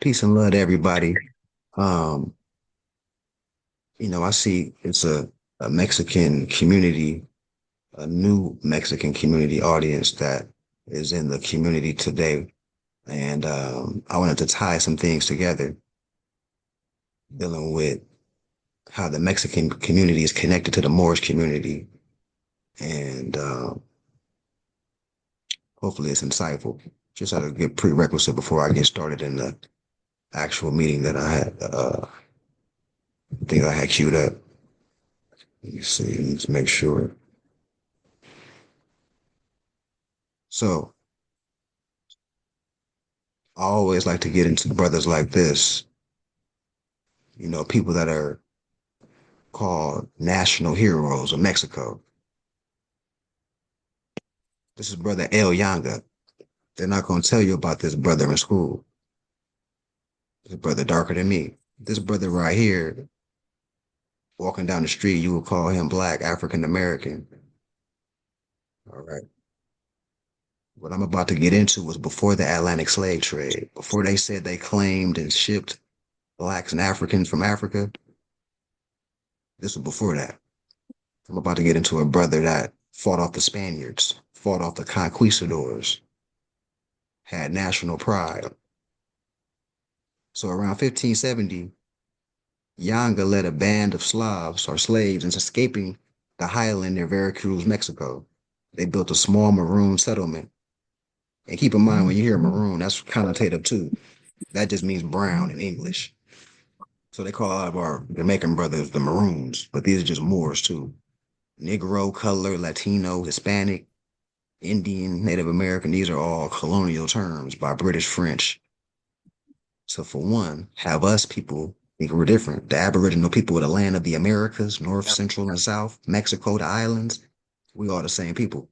Peace and love to everybody. Um, I see it's a Mexican community, a new Mexican community audience that is in the community today. And I wanted to tie some things together, dealing with how the Mexican community is connected to the Moorish community. And hopefully it's insightful. Just as a good prerequisite before I get started in the actual meeting that I think I had queued up. Let me see, let's make sure. So I always like to get into brothers like this, people that are called national heroes of Mexico. This is brother El Yanga. They're not going to tell you about this brother in school. This brother darker than me. This brother right here, walking down the street, you would call him black, African American. All right. What I'm about to get into was before the Atlantic slave trade, before they said they claimed and shipped blacks and Africans from Africa. This was before that. I'm about to get into a brother that fought off the Spaniards, fought off the conquistadors, had national pride. So around 1570, Yanga led a band of Slavs or slaves into escaping the highland near Veracruz, Mexico. They built a small maroon settlement. And keep in mind, when you hear maroon, that's connotative too. That just means brown in English. So they call a lot of our Jamaican brothers the Maroons, but these are just Moors too. Negro, color, Latino, Hispanic, Indian, Native American, these are all colonial terms by British, French. So for one, have us people think we're different. The Aboriginal people of the land of the Americas, North, Central, and South, Mexico, the islands, we all the same people.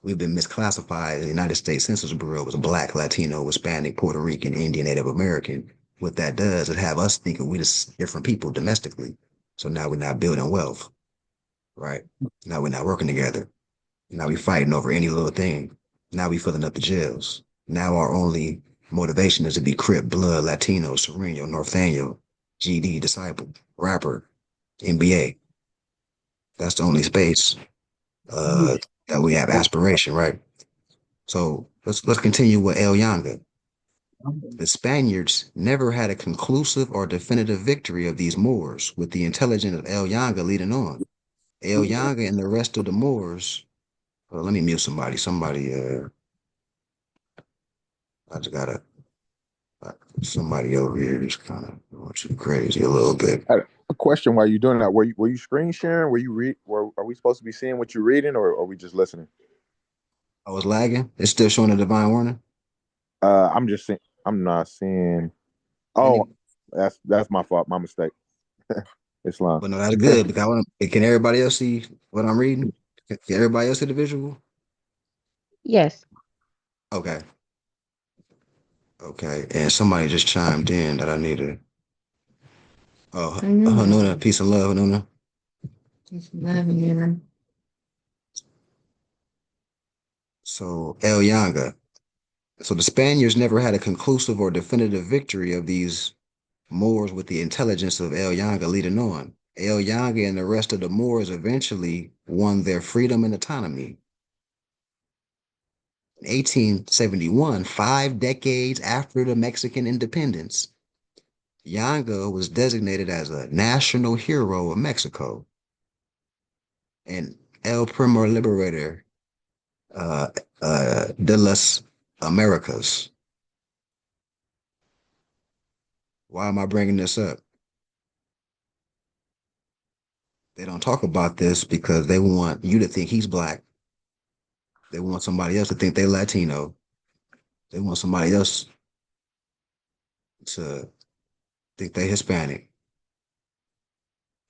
We've been misclassified. The United States Census Bureau was black, Latino, Hispanic, Puerto Rican, Indian, Native American. What that does is have us thinking we just different people domestically. So now we're not building wealth, right? Now we're not working together. Now we fighting over any little thing. Now we filling up the jails. Now our only motivation is to be Crip, Blood, Latino, Sereno, Northaniel, GD, Disciple, Rapper, NBA. That's the only space that we have aspiration, right? So let's continue with El Yanga. The Spaniards never had a conclusive or definitive victory of these Moors, with the intelligence of El Yanga leading on. El Yanga and the rest of the Moors. Let me mute somebody. I just gotta somebody over here just kind of going too crazy a little bit. A question while you're doing that. Were you screen sharing? Were you read? Are we supposed to be seeing what you're reading, or are we just listening? I was lagging. It's still showing a divine warning. I'm just seeing. I'm not seeing. Any, Oh, that's my fault. My mistake. Islam. but no, that's good because I want to. Can everybody else see what I'm reading? Can everybody else see the visual? Yes. Okay. Okay. And somebody just chimed in that I need to. Oh, Hanuna, peace and love, Hanuna. Just loving you. So El Yanga. So the Spaniards never had a conclusive or definitive victory of these Moors, with the intelligence of El Yanga leading on. El Yanga and the rest of the Moors eventually won their freedom and autonomy. In 1871, 5 decades after the Mexican independence, Yanga was designated as a national hero of Mexico and El Primer Liberator uh, de las Americas. Why am I bringing this up? They don't talk about this because they want you to think he's black. They want somebody else to think they're Latino. They want somebody else to think they Hispanic.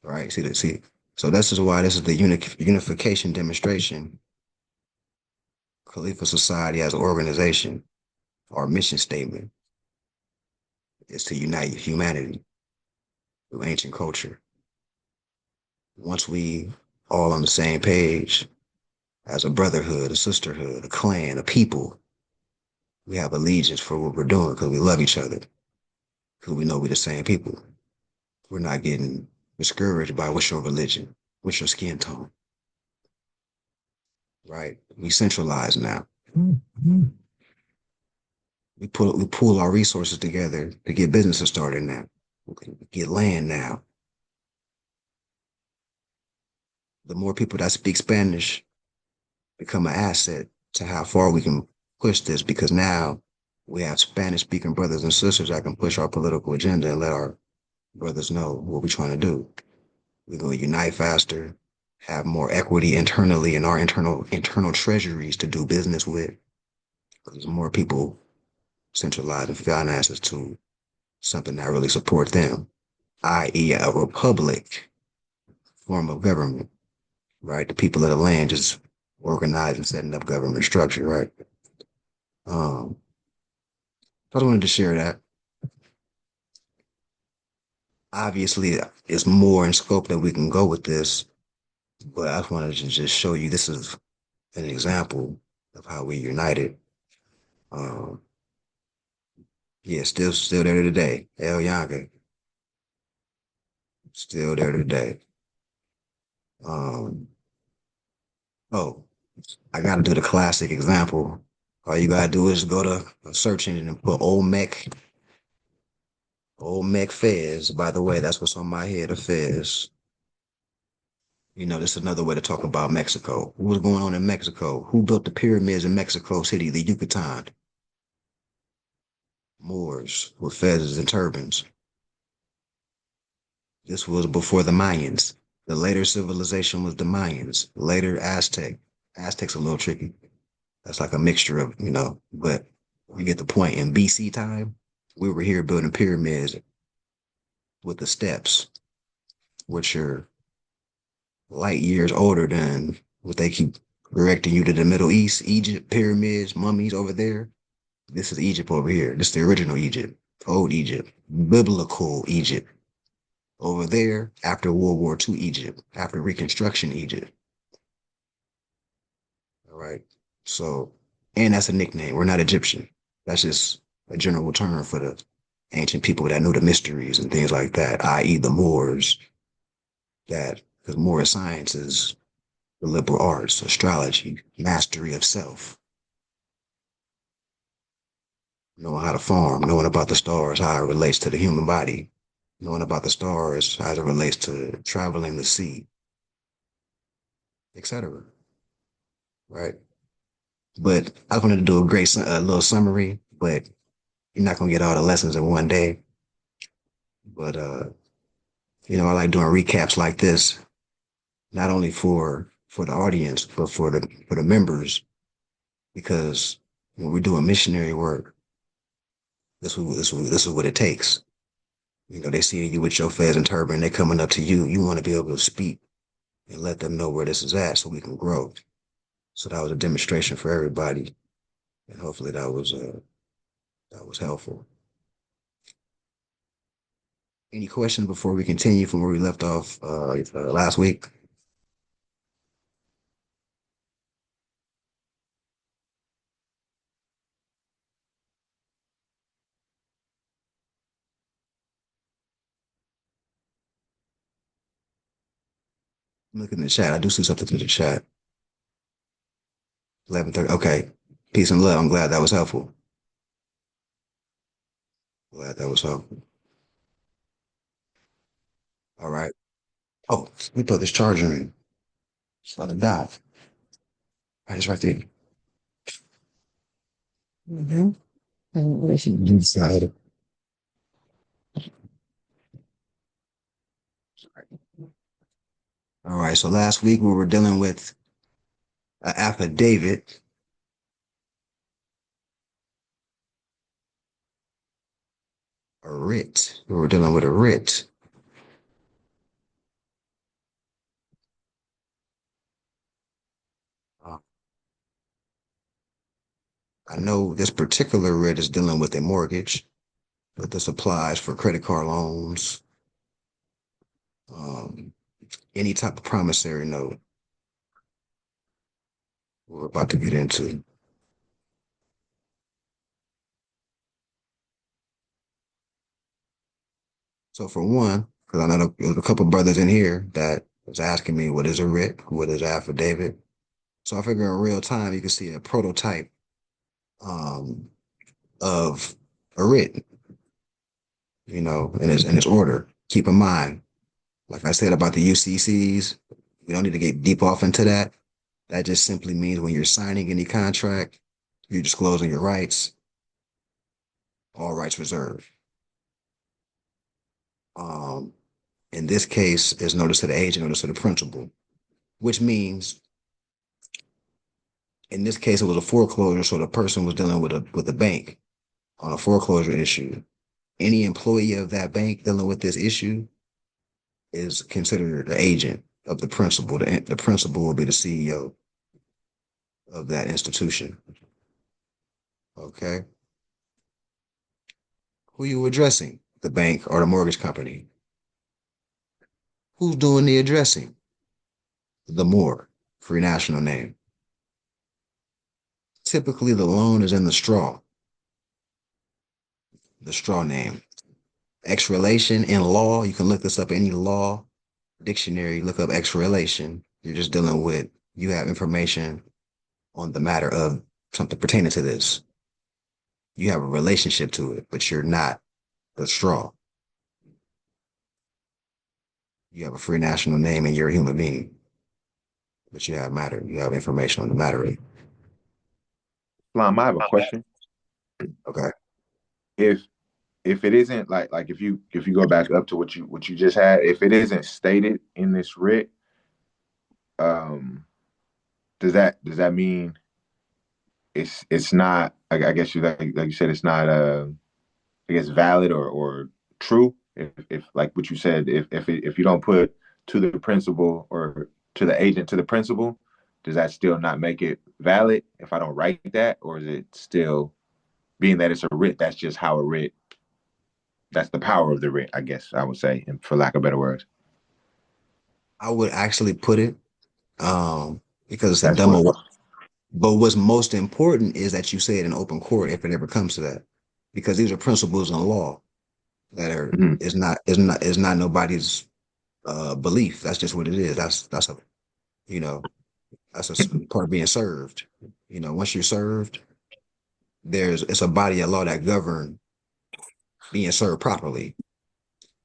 Right? See. So this is why this is the unification demonstration. Khalifa Society as an organization, our mission statement is to unite humanity through ancient culture. Once we all on the same page as a brotherhood, a sisterhood, a clan, a people, We have allegiance for what we're doing because we love each other, because we know we're the same people. We're not getting discouraged by what's your religion, what's your skin tone, right? We centralize now. We pull our resources together to get businesses started now. We can get land now. The more people that speak Spanish become an asset to how far we can push this because now we have Spanish speaking brothers and sisters that can push our political agenda and let our brothers know what we're trying to do. We're going to unite faster, have more equity internally in our internal treasuries to do business with. Because more people centralizing finances to something that really supports them, i.e., a republic form of government, right? The people of the land just organizing, setting up government structure, right? Um, I wanted to share that. Obviously, it's more in scope that we can go with this, but I just wanted to just show you this is an example of how we united. Um, yeah, still there today. El Younger, still there today. Um, oh, I gotta do the classic example. All you gotta do is go to a search engine and put Old Mech Fez. By the way, that's what's on my head of Fez. This is another way to talk about Mexico. What was going on in Mexico? Who built the pyramids in Mexico City, the Yucatan? Moors with feathers and turbans. This was before the Mayans. The later civilization was the Mayans. Later Aztec. Aztec's a little tricky. That's like a mixture of, but you get the point. In BC time, we were here building pyramids with the steps, which are light years older than what they keep directing you to the Middle East, Egypt, pyramids, mummies over there. This is Egypt over here. This is the original Egypt, old Egypt, biblical Egypt. Over there, after World War II Egypt, after Reconstruction Egypt. All right. So, and that's a nickname. We're not Egyptian. That's just a general term for the ancient people that knew the mysteries and things like that, i.e., the Moors, that, because Moorish science is the liberal arts, astrology, mastery of self, knowing how to farm, knowing about the stars, how it relates to the human body, knowing about the stars, how it relates to traveling the sea, etc. Right? But I wanted to do a little summary, but you're not gonna get all the lessons in one day. But I like doing recaps like this, not only for the audience, but for the members, because when we're doing missionary work, this is what it takes. They see you with your fez and turban, they're coming up to you. You want to be able to speak and let them know where this is at so we can grow. So that was a demonstration for everybody. And hopefully that was helpful. Any questions before we continue from where we left off last week? Look in the chat. I do see something in the chat. 11:30. Okay. Peace and love. I'm glad that was helpful. Glad that was helpful. All right. Oh, we put this charger in. It's not a dot. All right, it's right there. Mm-hmm. Inside. All right. So last week we were dealing with an affidavit. A writ. We were dealing with a writ. Uh, I know this particular writ is dealing with a mortgage, but this applies for credit card loans, um, any type of promissory note we're about to get into. So for one, because I know there's a couple brothers in here that was asking me, what is a writ? What is affidavit? So I figure in real time, you can see a prototype um, of a writ, in its order. Keep in mind, like I said about the UCCs, we don't need to get deep off into that. That just simply means when you're signing any contract, you're disclosing your rights, all rights reserved. Um, in this case, is notice to the agent, notice to the principal, which means in this case it was a foreclosure, so the person was dealing with a bank on a foreclosure issue. Any employee of that bank dealing with this issue is considered the agent of the principal. The principal will be the CEO of that institution. Okay. Who you addressing? The bank or the mortgage company? Who's doing the addressing? The MOR, free national name. Typically, the loan is in the straw name. Ex relation in law, you can look this up any law dictionary, look up ex relation. You're just dealing with, you have information on the matter of something pertaining to this. You have a relationship to it, but you're not the straw. You have a free national name and you're a human being, but you have matter. You have information on the matter. Islam, I have a question. Okay. If it isn't like if you go back up to what you just had, if it isn't stated in this writ, um, does that mean it's not? I guess you like you said, it's not I guess valid or true. If like what you said, if you don't put to the principal or to the agent to the principal, does that still not make it valid if I don't write that, or is it still being that it's a writ? That's just how a writ. That's the power of the writ, I guess I would say, and for lack of better words. I would actually put it because it's a That's what. demo. But what's most important is that you say it in open court if it ever comes to that, because these are principles in law that are Mhm. is not nobody's belief. That's just what it is. That's a you know that's a part of being served. Once you're served, it's a body of law that govern being served properly,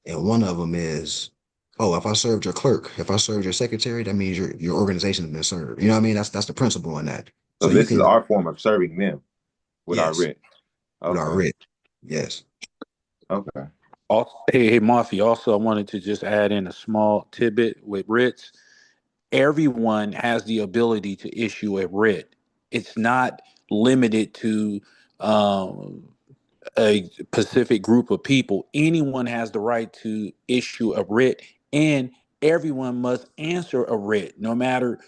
and one of them is, oh, if I served your clerk, if I served your secretary, that means your organization has been served. You know what I mean? That's the principle in that. So So you this is can, our form of serving them with our yes, writ. with our Okay. writ, yes. Okay. Hey, Marcy. Also, I wanted to just add in a small tidbit with writs. Everyone has the ability to issue a writ. It's not limited to um, a specific group of people. Anyone has the right to issue a writ, and everyone must answer a writ, no matter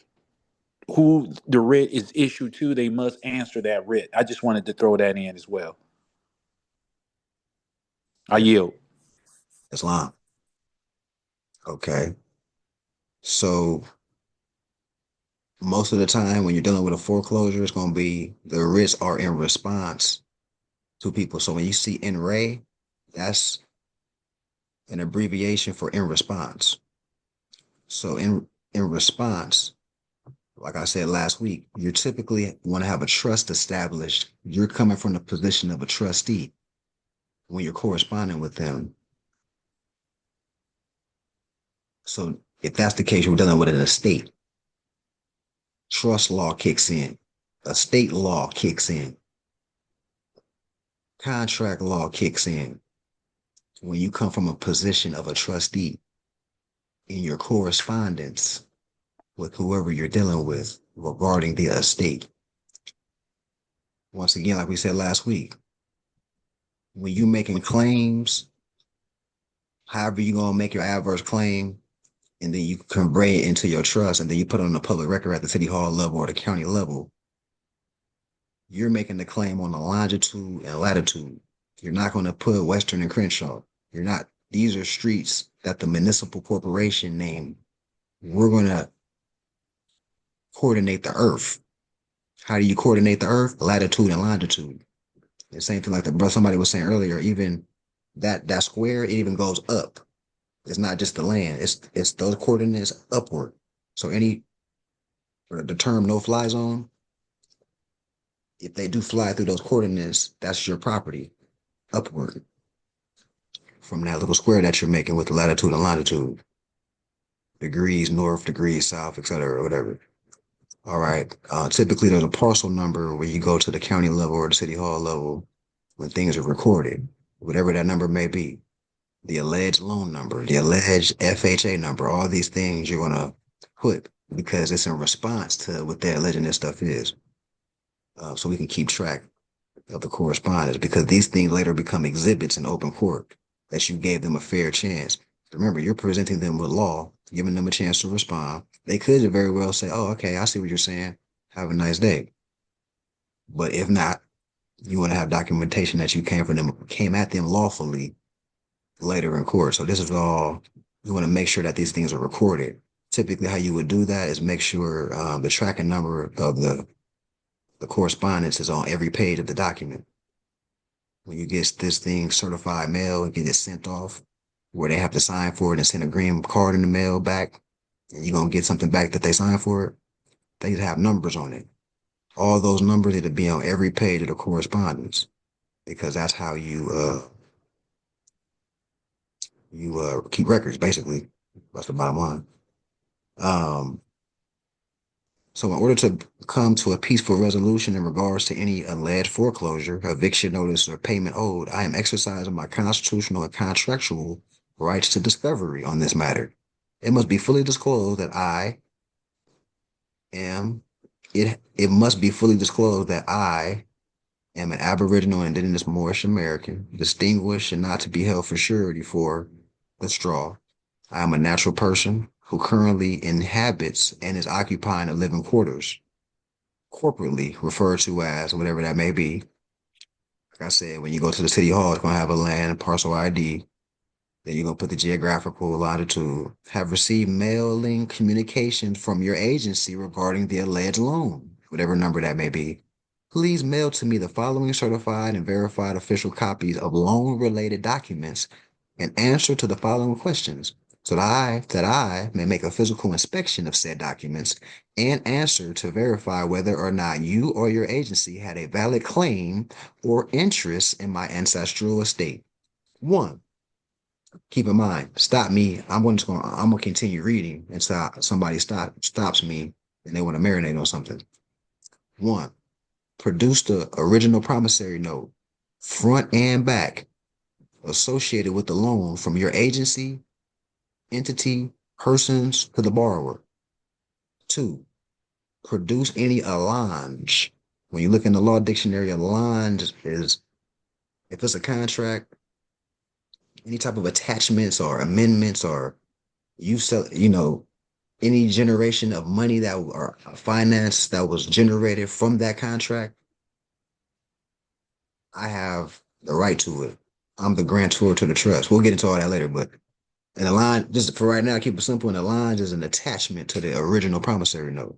who the writ is issued to. They must answer that writ. I just wanted to throw that in as well. I yield. Islam. Okay. So most of the time when you're dealing with a foreclosure, it's going to be the risks are in response to people. So when you see NRA, that's an abbreviation for in response. So in response, like I said last week, you typically want to have a trust established. You're coming from the position of a trustee when you're corresponding with them. So if that's the case, we're dealing with an estate. Trust law kicks in. Estate law kicks in. Contract law kicks in when you come from a position of a trustee in your correspondence with whoever you're dealing with regarding the estate. Once again, like we said last week, when you making claims, however you're going to make your adverse claim, and then you convey it into your trust, and then you put it on the public record at the city hall level or the county level, you're making the claim on the longitude and latitude. You're not going to put Western and Crenshaw. You're not. These are streets that the municipal corporation named. We're going to coordinate the earth. How do you coordinate the earth? Latitude and longitude. The same thing like somebody was saying earlier, even that square, it even goes up. It's not just the land. It's those coordinates upward. So the term no fly zone, if they do fly through those coordinates, that's your property upward from that little square that you're making with the latitude and longitude, degrees north, degrees south, etc., or whatever. All right. Typically, there's a parcel number where you go to the county level or the city hall level when things are recorded, whatever that number may be. The alleged loan number, the alleged FHA number, all these things you're going to put because it's in response to what they're alleging this stuff is. So we can keep track of the correspondence because these things later become exhibits in open court that you gave them a fair chance. Remember, you're presenting them with law, giving them a chance to respond. They could very well say, oh, okay, I see what you're saying. Have a nice day. But if not, you want to have documentation that you came at them lawfully later in court. So this is all, you want to make sure that these things are recorded. Typically, how you would do that is make sure the tracking number of the correspondence is on every page of the document. When you get this thing certified mail and get it sent off, where they have to sign for it and send a green card in the mail back, and you're gonna get something back that they signed for it, they have numbers on it. All those numbers need to be on every page of the correspondence because that's how you keep records, basically. That's the bottom line. So in order to come to a peaceful resolution in regards to any alleged foreclosure, eviction notice, or payment owed, I am exercising my constitutional and contractual rights to discovery on this matter. It must be fully disclosed that I am it must be fully disclosed that I am an Aboriginal Indigenous Moorish American, distinguished and not to be held for surety for the straw. I am a natural person who currently inhabits and is occupying the living quarters, corporately referred to as whatever that may be. Like I said, when you go to the city hall, it's going to have a land parcel ID. Then you're going to put the geographical longitude. Have received mailing communications from your agency regarding the alleged loan, whatever number that may be. Please mail to me the following certified and verified official copies of loan-related documents and answer to the following questions so that I may make a physical inspection of said documents and answer to verify whether or not you or your agency had a valid claim or interest in my ancestral estate. One, keep in mind, stop me. I'm gonna continue reading until somebody stops me and they want to marinate on something. One, produce the original promissory note, front and back, associated with the loan from your agency, entity, persons to the borrower. Two, produce any allonge. When you look in the law dictionary, allonge is if it's a contract, any type of attachments or amendments or you sell, any generation of money that or finance that was generated from that contract, I have the right to it. I'm the grantor to the trust. We'll get into all that later, but an allonge, just for right now, keep it simple. An allonge is an attachment to the original promissory note.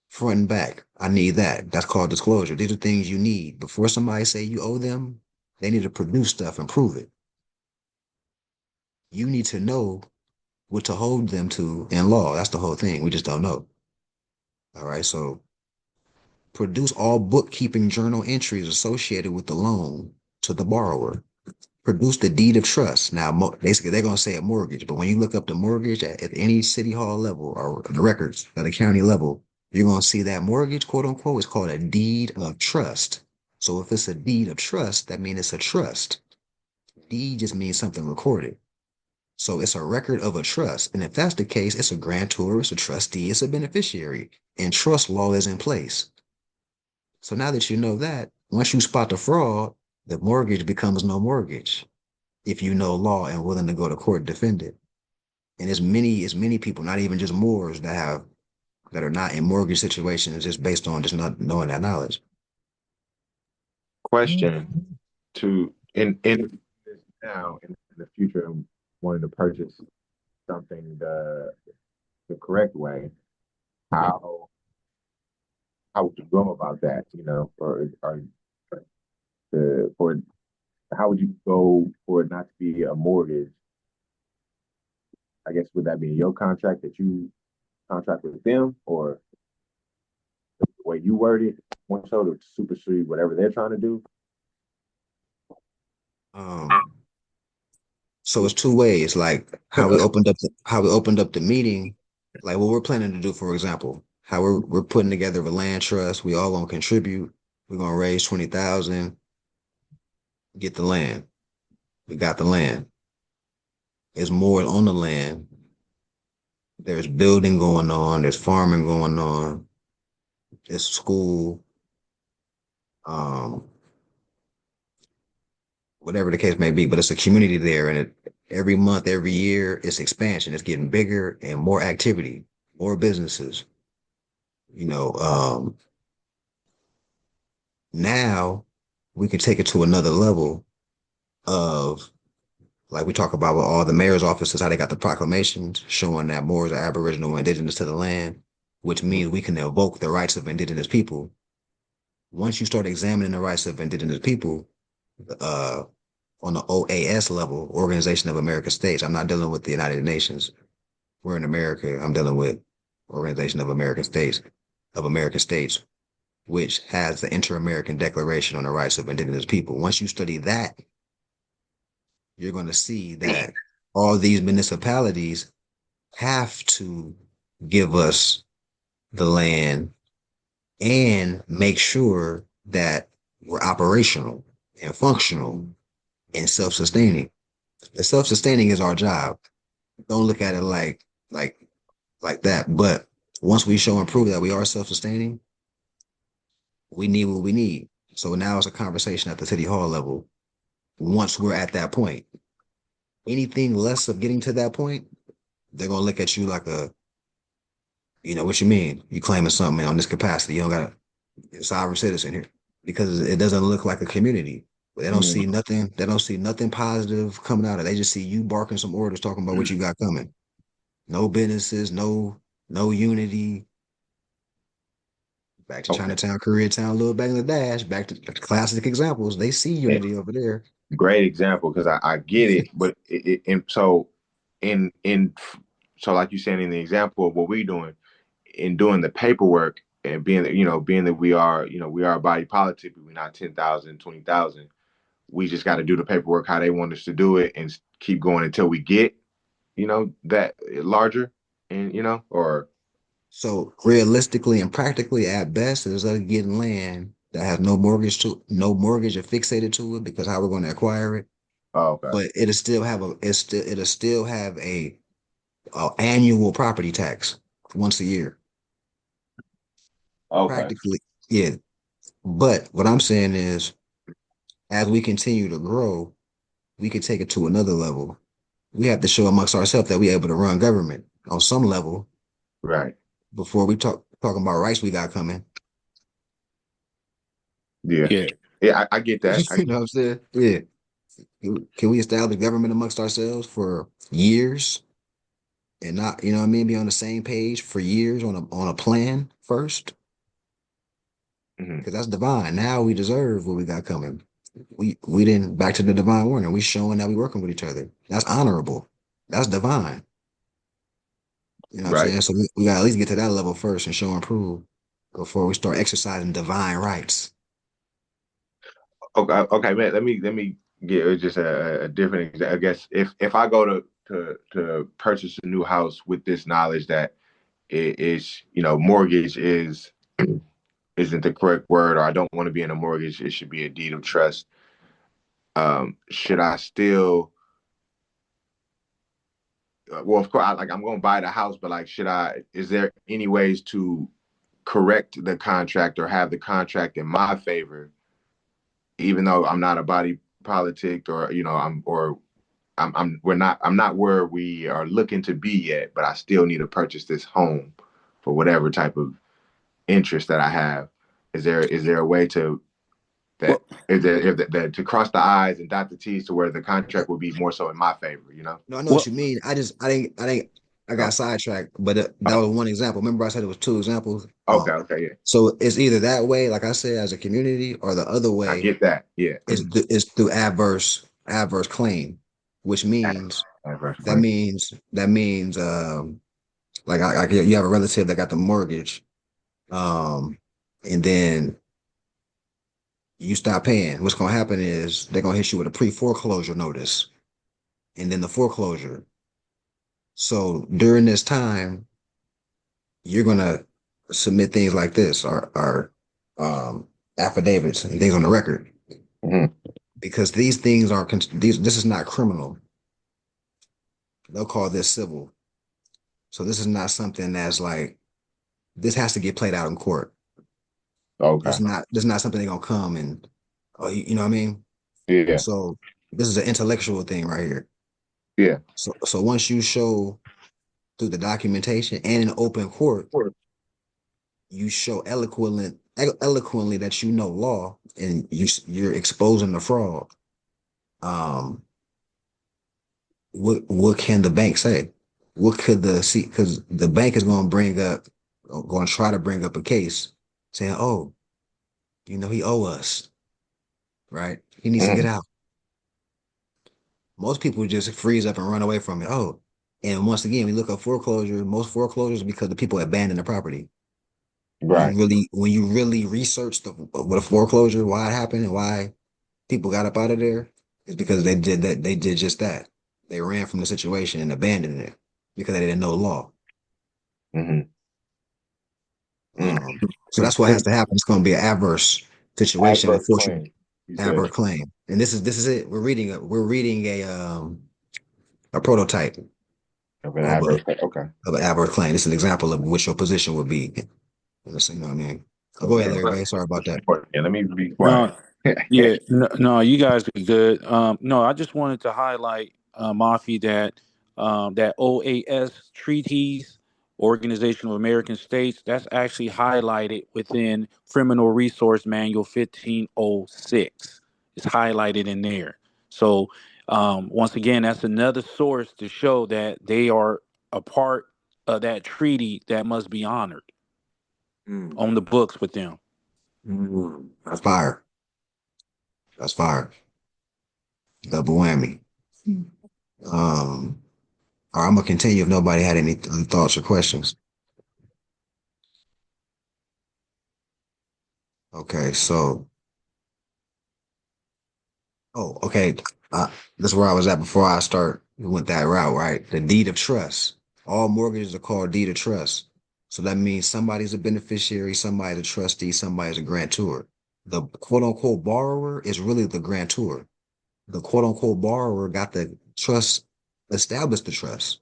Front and back, I need that. That's called disclosure. These are things you need. Before somebody say you owe them, they need to produce stuff and prove it. You need to know what to hold them to in law. That's the whole thing. We just don't know. All right. So produce all bookkeeping journal entries associated with the loan to the borrower. Produce the deed of trust. Now, basically, they're going to say a mortgage, but when you look up the mortgage at any city hall level or the records at a county level, you're going to see that mortgage, quote unquote, is called a deed of trust. So if it's a deed of trust, that means it's a trust. Deed just means something recorded. So it's a record of a trust. And if that's the case, it's a grantor, it's a trustee, it's a beneficiary, and trust law is in place. So now that you know that, once you spot the fraud, the mortgage becomes no mortgage if you know law and willing to go to court to defend it. And as many people, not even just Moors, that are not in mortgage situations just based on just not knowing that knowledge. Question to in now in the future, I'm wanting to purchase something the correct way. How would you go about that? For go for it not to be a mortgage, I guess would that be in your contract that you contract with them, or the way you word it, one show to supersede whatever they're trying to do? Um, so it's two ways, like how we opened up the meeting, like what we're planning to do, for example, how we're putting together a land trust. We all gonna contribute. We're gonna raise 20,000, get the land. We got the land. There's more on the land. There's building going on, there's farming going on, there's school, um, whatever the case may be, but it's a community there, and every month, every year, it's expansion. It's getting bigger and more activity, more businesses. You know, now we can take it to another level of, like we talk about with all the mayor's offices, how they got the proclamations showing that Moors are Aboriginal and indigenous to the land, which means we can evoke the rights of indigenous people. Once you start examining the rights of indigenous people, uh, on the OAS level, Organization of American States, I'm not dealing with the United Nations. We're in America. I'm dealing with Organization of American States, which has the Inter-American Declaration on the Rights of Indigenous People. Once you study that, you're going to see that all these municipalities have to give us the land and make sure that we're operational and functional and self-sustaining. The self-sustaining is our job. Don't look at it like like that. But once we show and prove that we are self-sustaining, we need what we need. So now it's a conversation at the city hall level. Once we're at that point, anything less of getting to that point, they're gonna look at you like a, you know, what you mean? You claiming something on this capacity. You don't got a sovereign citizen here because it doesn't look like a community. They don't see nothing. They don't see nothing positive coming out of it. They just see you barking some orders, talking about what you got coming. No businesses, no unity. Back to Okay. Chinatown, Koreatown, Little Bangladesh. Back to classic examples. They see unity over there. Great example, because I get it, but and so in so like you saying in the example of what we're doing in doing the paperwork and being being that we are we are a body politic, we're not 10,000, 20,000. We just got to do the paperwork how they want us to do it and keep going until we get that larger, and or So realistically and practically, at best, is us getting land that has no mortgage or fixated to it because how we're going to acquire it. oh, okay, But it'll still have a annual property tax once a year. okay, Practically, yeah. But what I'm saying is, as we continue to grow, we can take it to another level. We have to show amongst ourselves that we're able to run government on some level right, before we talking about rights we got coming. yeah, Yeah. yeah, I get that. You know what I'm saying? Yeah. Can we establish government amongst ourselves for years and not, you know what I mean, be on the same page for years on a plan first? Because that's divine. Now we deserve what we got coming. We didn't back to the divine order. We showing that we working with each other. That's honorable. That's divine. You know what I'm Right. saying? So we got to at least get to that level first and show and prove before we start exercising divine rights. Okay, okay, man. Let me get just a different example. I guess if I go to purchase a new house with this knowledge that it is mortgage isn't the correct word, or I don't want to be in a mortgage, it should be a deed of trust. Should I still? Well, of course, I'm going to buy the house, but like, should I? Is there any ways to correct the contract or have the contract in my favor, even though I'm not a body politic, or I'm not where we are looking to be yet, but I still need to purchase this home for whatever type of interest that I have. Is there a way to that Well, is there if that to cross the I's and dot the T's to where the contract will be more so in my favor? No, I know what well, you mean. I Oh, got sidetracked, but that oh, was one example. Remember I said it was two examples? okay, okay, yeah. So it's either that way, like I said, as a community, or the other I way get that. Yeah. is through adverse claim, which means Adverse that claim. means that means like you have a relative that got the mortgage, and then you stop paying. What's gonna happen is they're gonna hit you with a pre-foreclosure notice, and then the foreclosure. So during this time, you're gonna submit things like this, or affidavits and things on the record, Mhm. because these things are this is not criminal. They'll call this civil. So this is not something that's like this has to get played out in court. Okay. This is not something they're gonna come and oh you know what I mean? Yeah. So this is an intellectual thing right here. Yeah. So once you show through the documentation and in open court, you show eloquently that you know law and you're exposing the fraud. Um, what can the bank say? What could the see? Because the bank is going to going to try to bring up a case saying, "Oh, you know, he owe us, right? He needs to get Mhm. out." Most people just freeze up and run away from it. Oh, and once again, we look up foreclosure. Most foreclosures because the people abandon the property. Right. When you really research what a foreclosure, why it happened, and why people got up out of there, is because they did that. They did just that. They ran from the situation and abandoned it because they didn't know law. Mm-hmm. Um, so that's what has to happen. It's going to be an adverse situation, Adverse unfortunately, claim. You said. adverse claim. And this is it. We're reading a prototype Of an of adverse claim. Okay. an adverse claim. This is an example of what your position would be. You know what I mean? Go ahead, Okay. Larry Bay. Sorry about that. Yeah. Let me be quiet. No, yeah, no, you guys are good. No, I just wanted to highlight, Mafi, that that OAS treaties, Organization of American States, that's actually highlighted within Criminal Resource Manual 1506. It's highlighted in there. So once again, that's another source to show that they are a part of that treaty that must be honored Mm. on the books with them. That's fire. That's fire. Double whammy. All right, I'm gonna continue if nobody had any thoughts or questions. Okay, so okay. This is where I was at before I went that route, right? The deed of trust. All mortgages are called deed of trust. So that means somebody's a beneficiary, somebody's a trustee, somebody's a grantor. The quote unquote borrower is really the grantor. The quote unquote borrower got the trust, established the trust.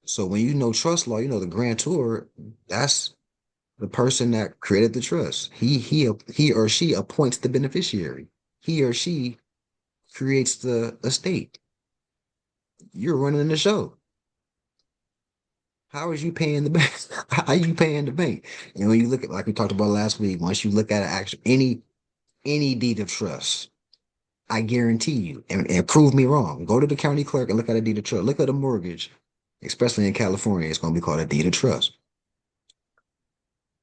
So when you know trust law, you know the grantor, that's the person that created the trust. He or she appoints the beneficiary. He or she creates the estate. You're running the show. How is you paying the bank? How are you paying the bank? And when you look at, like we talked about last week, once you look at any deed of trust, I guarantee you, and prove me wrong. Go to the county clerk and look at a deed of trust. Look at a mortgage, especially in California. It's going to be called a deed of trust.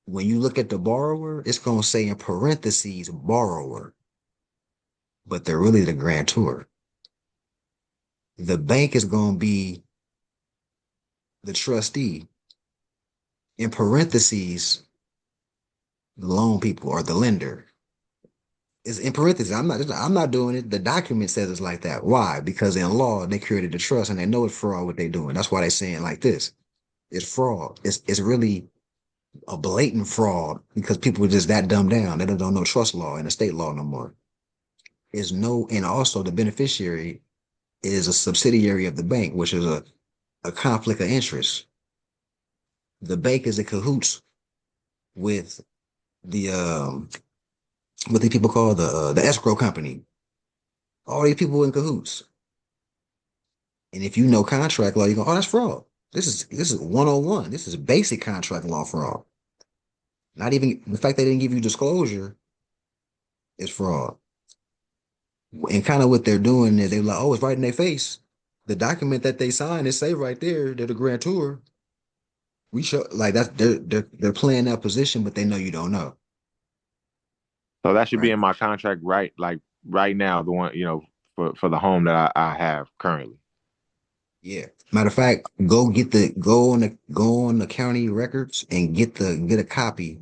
When you look at the borrower, it's going to say in parentheses borrower, but they're really the grantor. The bank is going to be the trustee. In parentheses, the loan people or the lender is in parentheses. I'm not doing it. The document says it's like that. Why? Because in law, they created the trust and they know it's fraud what they're doing. That's why they're saying like this. It's fraud. It's really a blatant fraud because people are just that dumbed down. They don't know trust law and estate law no more. Is no, and also the beneficiary is a subsidiary of the bank, which is a conflict of interest. The bank is in cahoots with the what the people call the escrow company. All these people in cahoots. And if you know contract law, you go, oh, that's fraud. This is 101. This is basic contract law fraud. Not even the fact they didn't give you disclosure is fraud. And kind of what they're doing is they're like, oh, it's right in their face. The document that they signed, it say right there, they're the grantor. We show like that they're playing that position, but they know you don't know. So that should be Right. in my contract, right? Like right now, the one for the home that I have currently. Yeah. Matter of fact, go on the county records and get a copy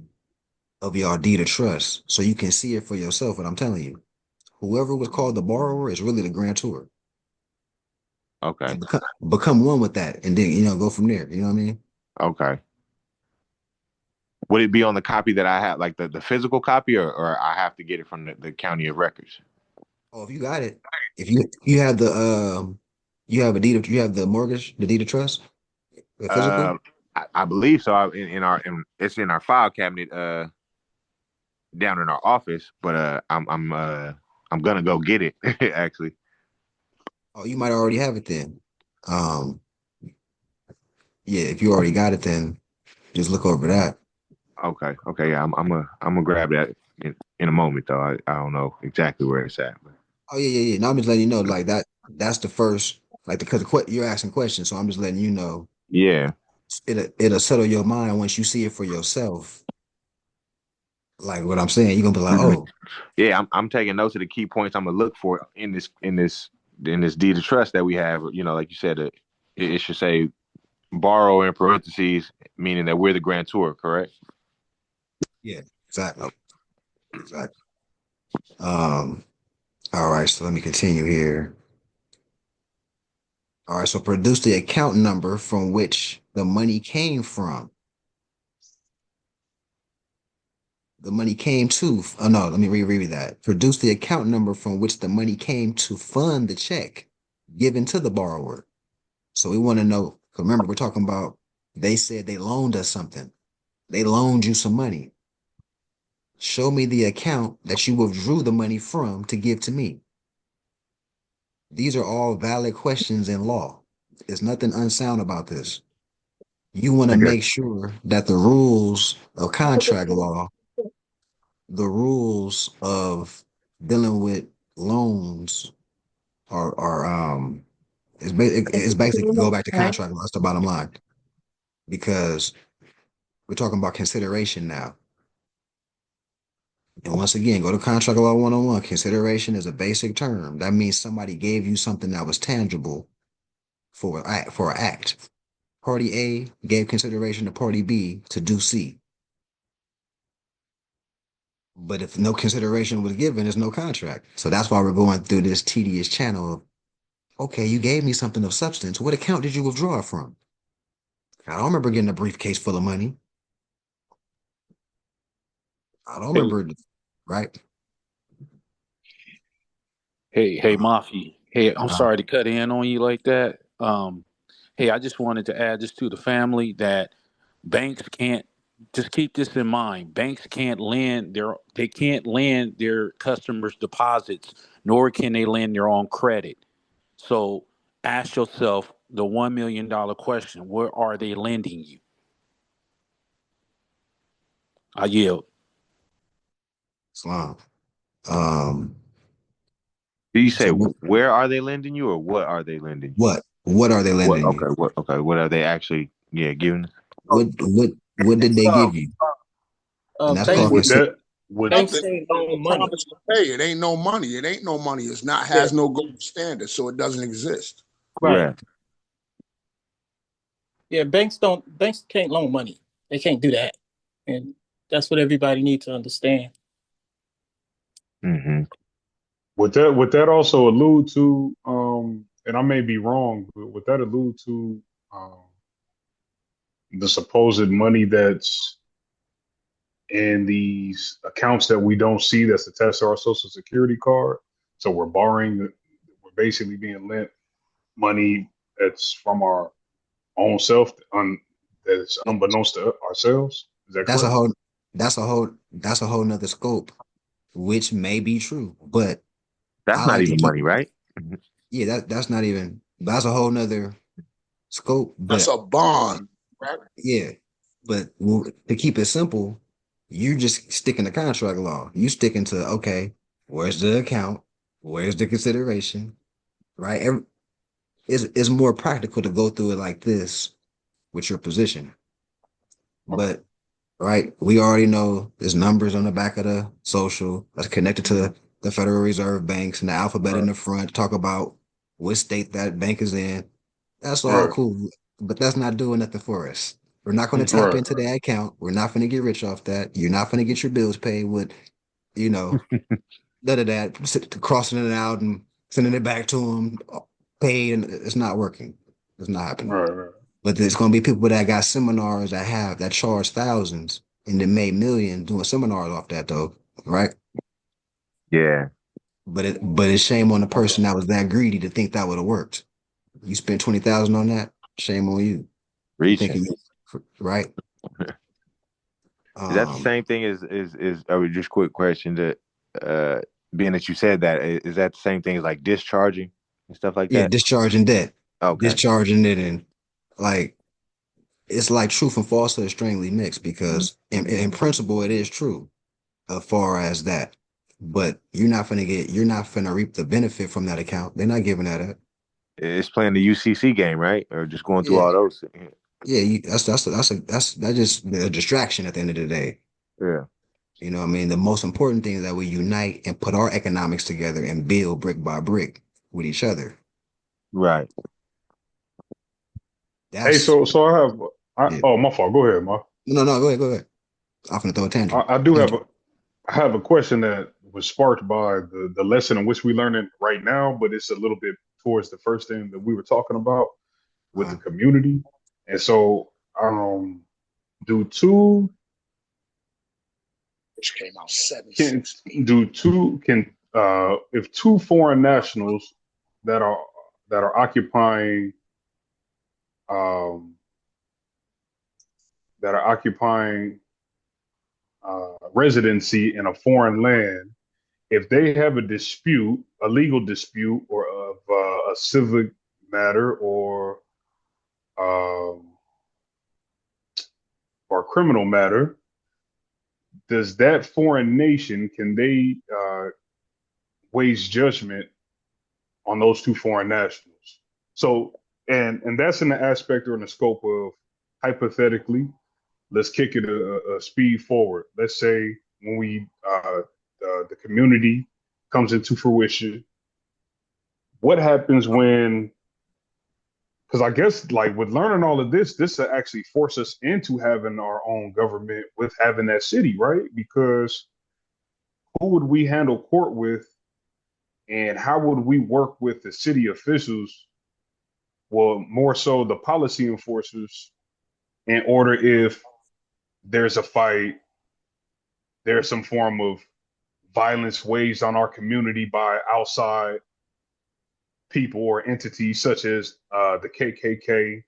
of your deed of trust so you can see it for yourself. What I'm telling you, whoever was called the borrower is really the grantor, Okay. and become one with that, and then go from there. You know what I mean? Okay. Would it be on the copy that I have, like the physical copy, or I have to get it from the county of records? Oh, if you got it, if you have you have you have the mortgage, the deed of trust, the physical. Uh, I believe so. It's in our file cabinet down in our office, but I'm gonna go get it actually. Oh, you might already have it then. Um, yeah, if you already got it, then just look over that. Okay, yeah, I'm gonna grab that in a moment though. I don't know exactly where it's at, but Oh yeah. No, I'm just letting you know, like that. That's the first, like, because you're asking questions, so I'm just letting you know. yeah. It'll settle your mind once you see it for yourself. Like what I'm saying, you're gonna be like, Mhm. oh, Yeah, I'm taking notes of the key points I'm gonna look for in this deed of trust that we have. Like you said, it should say borrow in parentheses, meaning that we're the grantor, correct? yeah, exactly, exactly. Um, all right, so let me continue here. All right, so produce the account number from which the money came from. The money came to, oh no, let me reread that. Produce the account number from which the money came to fund the check given to the borrower. So we want to know, 'cause remember, we're talking about, they said they loaned us something. They loaned you some money. Show me the account that you withdrew the money from to give to me. These are all valid questions in law. There's nothing unsound about this. You want to Okay. make sure that the rules of contract law, the rules of dealing with loans are it's basically go back to contract law. That's the bottom line. Because we're talking about consideration now. And once again, go to Contract Law 101. Consideration is a basic term. That means somebody gave you something that was tangible for an act. Party A gave consideration to Party B to do C. But if no consideration was given, there's no contract. So that's why we're going through this tedious channel of, okay, you gave me something of substance. What account did you withdraw it from? I don't remember getting a briefcase full of money. I don't Hey, remember, right? hey, Uh, Mafi. Hey, I'm uh, sorry to cut in on you like that. Hey, I just wanted to add this to the family that banks can't, just keep this in mind. Banks they can't lend their customers deposits, nor can they lend their own credit. So ask yourself the $1 million question: where are they lending you? I yield. Islam. Um, Did you say so where are they lending you, or what are they lending you? what are they What? lending Okay. you? What are they actually? Yeah, giving. What did they give you? And that's Banks, called Would consider. that would banks Nothing. can't No loan money. promise to pay. It ain't no money. It ain't no money. It's not Yeah, has no gold standard, so it doesn't exist. right. Right. Yeah, banks can't loan money. They can't do that. And that's what everybody needs to understand. Mm-hmm. would that also allude to and I may be wrong, but would that allude to um the supposed money that's in these accounts that we don't see that's attached to our social security card? So we're basically being lent money that's from our own self that's unbeknownst to ourselves. Is that That's a correct? whole that's a whole nother scope, which may be true. But That's I not like to even keep money, right? Mhm. yeah, that's not even that's a whole nother scope. That's But a bond, right? yeah, but to keep it simple, you just sticking to contract law. You sticking to, okay, where's the account? Where's the consideration? Right? It's more practical to go through it like this with your position. Okay. But right, we already know there's numbers on the back of the social that's connected to the Federal Reserve banks and the alphabet in Right. the front, talk about what state that bank is in. That's all Right. cool, but that's not doing nothing for us. We're not going to tap Right. into that account. We're not going to get rich off that. You're not going to get your bills paid with, you know, none of that, crossing it out and sending it back to them, paid, and it's not working. It's not happening. Right. Right. But there's going to be people that got seminars that charge thousands and then made millions doing seminars off that though, right? Yeah. But it's shame on the person that was that greedy to think that would have worked. You spent 20,000 on that. Shame on you. Reaching. Thinking, right? Is that the same thing as just quick question that being that you said that, is that the same thing as like discharging and stuff like Yeah, that? discharging debt, Okay. discharging it, and like it's like truth and falsehood strangely mixed because in principle it is true as far as that, but you're not gonna reap the benefit from that account. They're not giving that up. It's playing the UCC game, right? Or just going through Yeah, all those. yeah. That's just a distraction at the end of the day. Yeah. You know what I mean? The most important thing is that we unite and put our economics together and build brick by brick with each other. Right. Hey, That's so yeah. oh, my fault. Go ahead, Ma. No, go ahead, go ahead. I'm gonna throw a tantrum. I do have a question that was sparked by the lesson in which we learning right now, but it's a little bit towards the first thing that we were talking about with the community. And so, do two Which came out 7 can if two foreign nationals that are occupying um that are occupying residency in a foreign land, if they have a dispute, a legal dispute, or of a civic matter, um, or criminal matter, does that foreign nation can they wage judgment on those two foreign nationals? So, and that's in the aspect or in the scope of hypothetically. Let's kick it a speed forward. Let's say when the community comes into fruition, what happens when? Because I guess like with learning all of this will actually force us into having our own government with having that city, right? Because who would we handle court with, and how would we work with the city officials? Well, more so the policy enforcers, in order if there's a fight, there's some form of violence waged on our community by outside people or entities such as the KKK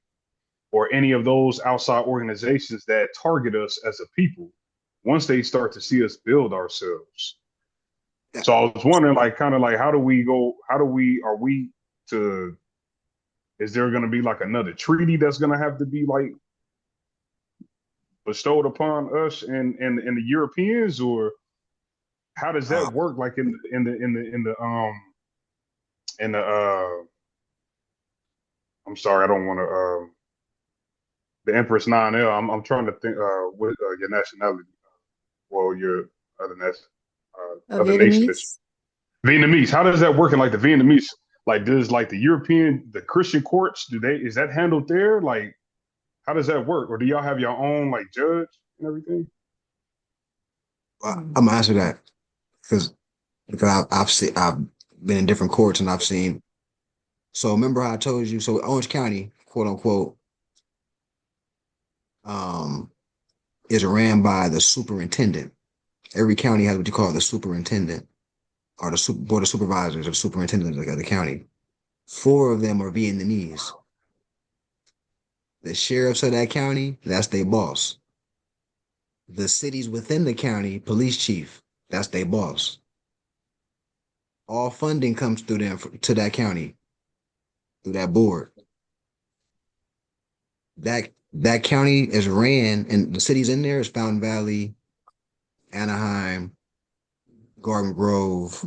or any of those outside organizations that target us as a people once they start to see us build ourselves. So I was wondering, like, kind of like, is there going to be like another treaty that's going to have to be like bestowed upon us and the Europeans, or how does that work? Like in the I'm sorry, I don't want to the Empress 9L. I'm trying to think what your nationality, well, your other other nation is Vietnamese. How does that work in like the Vietnamese? Like, does like the Christian courts, is that handled there? Like, how does that work? Or do y'all have your own like judge and everything? I'm gonna answer that because I've been in different courts and I've seen. So remember how I told you? So Orange County, quote unquote, is ran by the superintendent. Every county has what you call the superintendent or the board of supervisors or superintendent of the county. 4 of them are Vietnamese. The sheriffs of that county, that's their boss. The cities within the county, police chief, that's their boss. All funding comes through them to that county, through that board. That county is ran, and the cities in there is Fountain Valley, Anaheim, Garden Grove,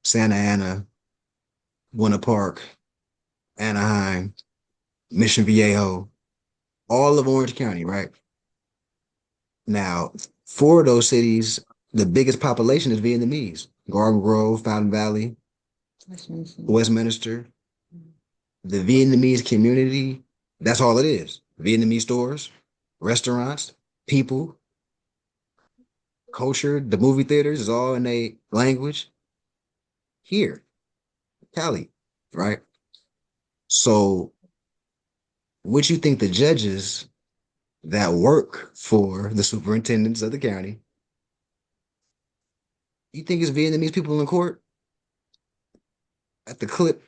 Santa Ana, Winter Park, Anaheim, Mission Viejo, all of Orange County, right? Now, 4 of those cities the biggest population is Vietnamese. Garden Grove, Fountain Valley, Westminster. The Vietnamese community, that's all it is. Vietnamese stores, restaurants, people, culture, the movie theaters is all in a language here, Cali, right? So, what you think the judges that work for the superintendents of the county, you think it's Vietnamese people in court at the clip,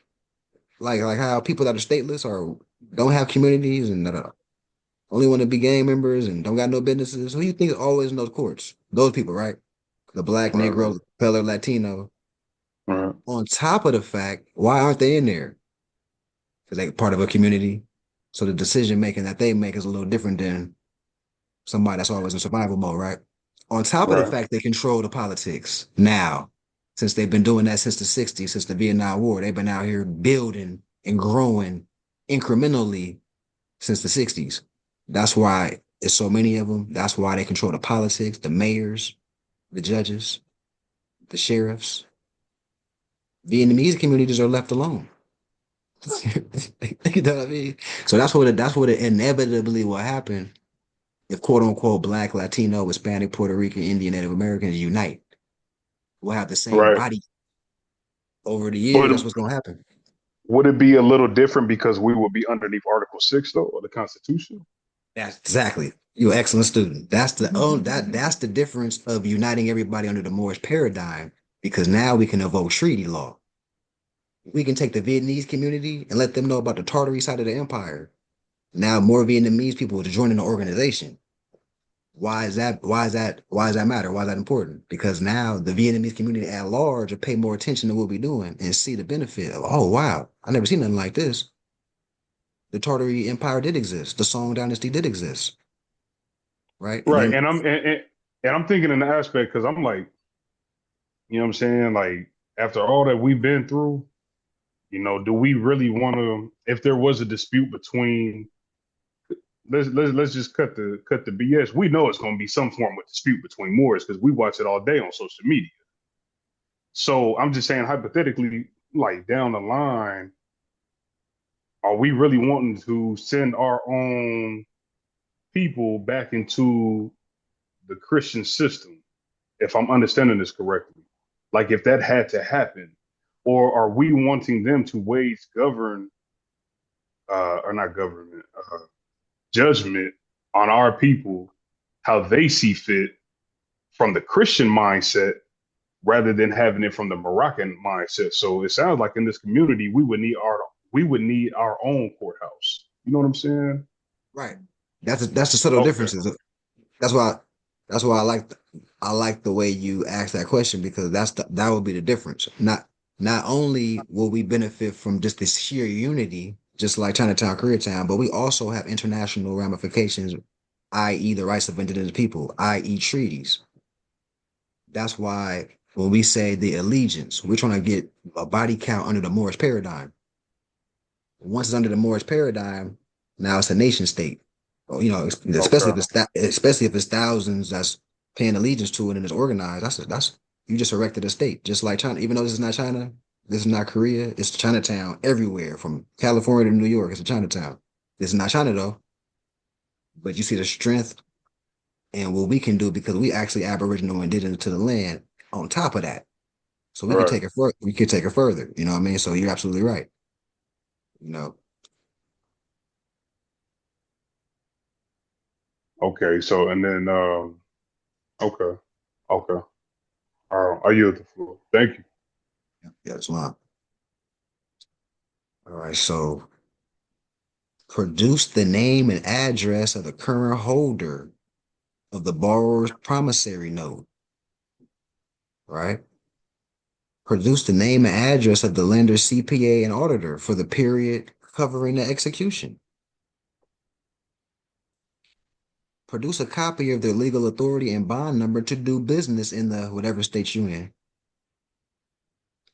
like how people that are stateless or don't have communities and only want to be gang members and don't got no businesses? Who you think is always in those courts? Those people, right? The black, Right, Negro, color, Latino. right, On top of the fact, why aren't they in there? Because they're part of a community. So the decision making that they make is a little different than somebody that's always in survival mode, right? On top of the right, fact they control the politics now, since they've been doing that since the 60s, since the Vietnam War, they've been out here building and growing incrementally since the 60s. That's why there's so many of them. That's why they control the politics, the mayors, the judges, the sheriffs. Vietnamese communities are left alone. You know what I mean? So that's what it inevitably will happen if quote unquote black, Latino, Hispanic, Puerto Rican, Indian, Native Americans unite. We'll have the same right. body over the years. But That's what's gonna happen. would it be a little different because we would be underneath Article 6 though, of the Constitution? That's exactly. You're an excellent student. That's the difference of uniting everybody under the Moorish paradigm, because now we can evoke treaty law. We can take the Vietnamese community and let them know about the Tartary side of the empire. Now more Vietnamese people are joining the organization. Why is that? Why is that? Why does that matter? Why is that important? Because now the Vietnamese community at large will pay more attention to what we're doing and see the benefit of, oh wow, I never seen nothing like this. The Tartary Empire did exist. The Song Dynasty did exist, right? And Right. then And I'm thinking in the aspect because I'm like, you know what I'm saying? Like after all that we've been through, do we really want to, if there was a dispute between, let's just cut the BS. We know it's going to be some form of dispute between Moors because we watch it all day on social media. So I'm just saying hypothetically, like down the line, are we really wanting to send our own people back into the Christian system, if I'm understanding this correctly? Like if that had to happen, or are we wanting them to wage govern, or not government, judgment on our people, how they see fit from the Christian mindset rather than having it from the Moroccan mindset? So it sounds like in this community, we would need our own courthouse. You know what I'm saying? right. That's the subtle Okay. differences. That's why I like the way you ask that question, because that would be the difference. Not only will we benefit from just this sheer unity, just like Chinatown, Koreatown, but we also have international ramifications, i.e., the rights of indigenous people, i.e., treaties. That's why when we say the allegiance, we're trying to get a body count under the Moorish paradigm. Once it's under the Moorish paradigm, now it's a nation state. Or, especially Okay. especially if it's thousands that's paying allegiance to it and it's organized. That's you just erected a state, just like China. Even though this is not China, this is not Korea. It's Chinatown everywhere, from California to New York. It's a Chinatown. This is not China though, but you see the strength and what we can do because we actually Aboriginal indigenous to the land. On top of that, so we can Right. take it further. We can take it further. You know what I mean? So you're absolutely right. You know, Okay. So and then okay. Okay. I yield the floor. Thank you. yeah, that's why. All right, so produce the name and address of the current holder of the borrower's promissory note, right? Produce the name and address of the lender's CPA and auditor for the period covering the execution. Produce a copy of their legal authority and bond number to do business in the whatever state you're in.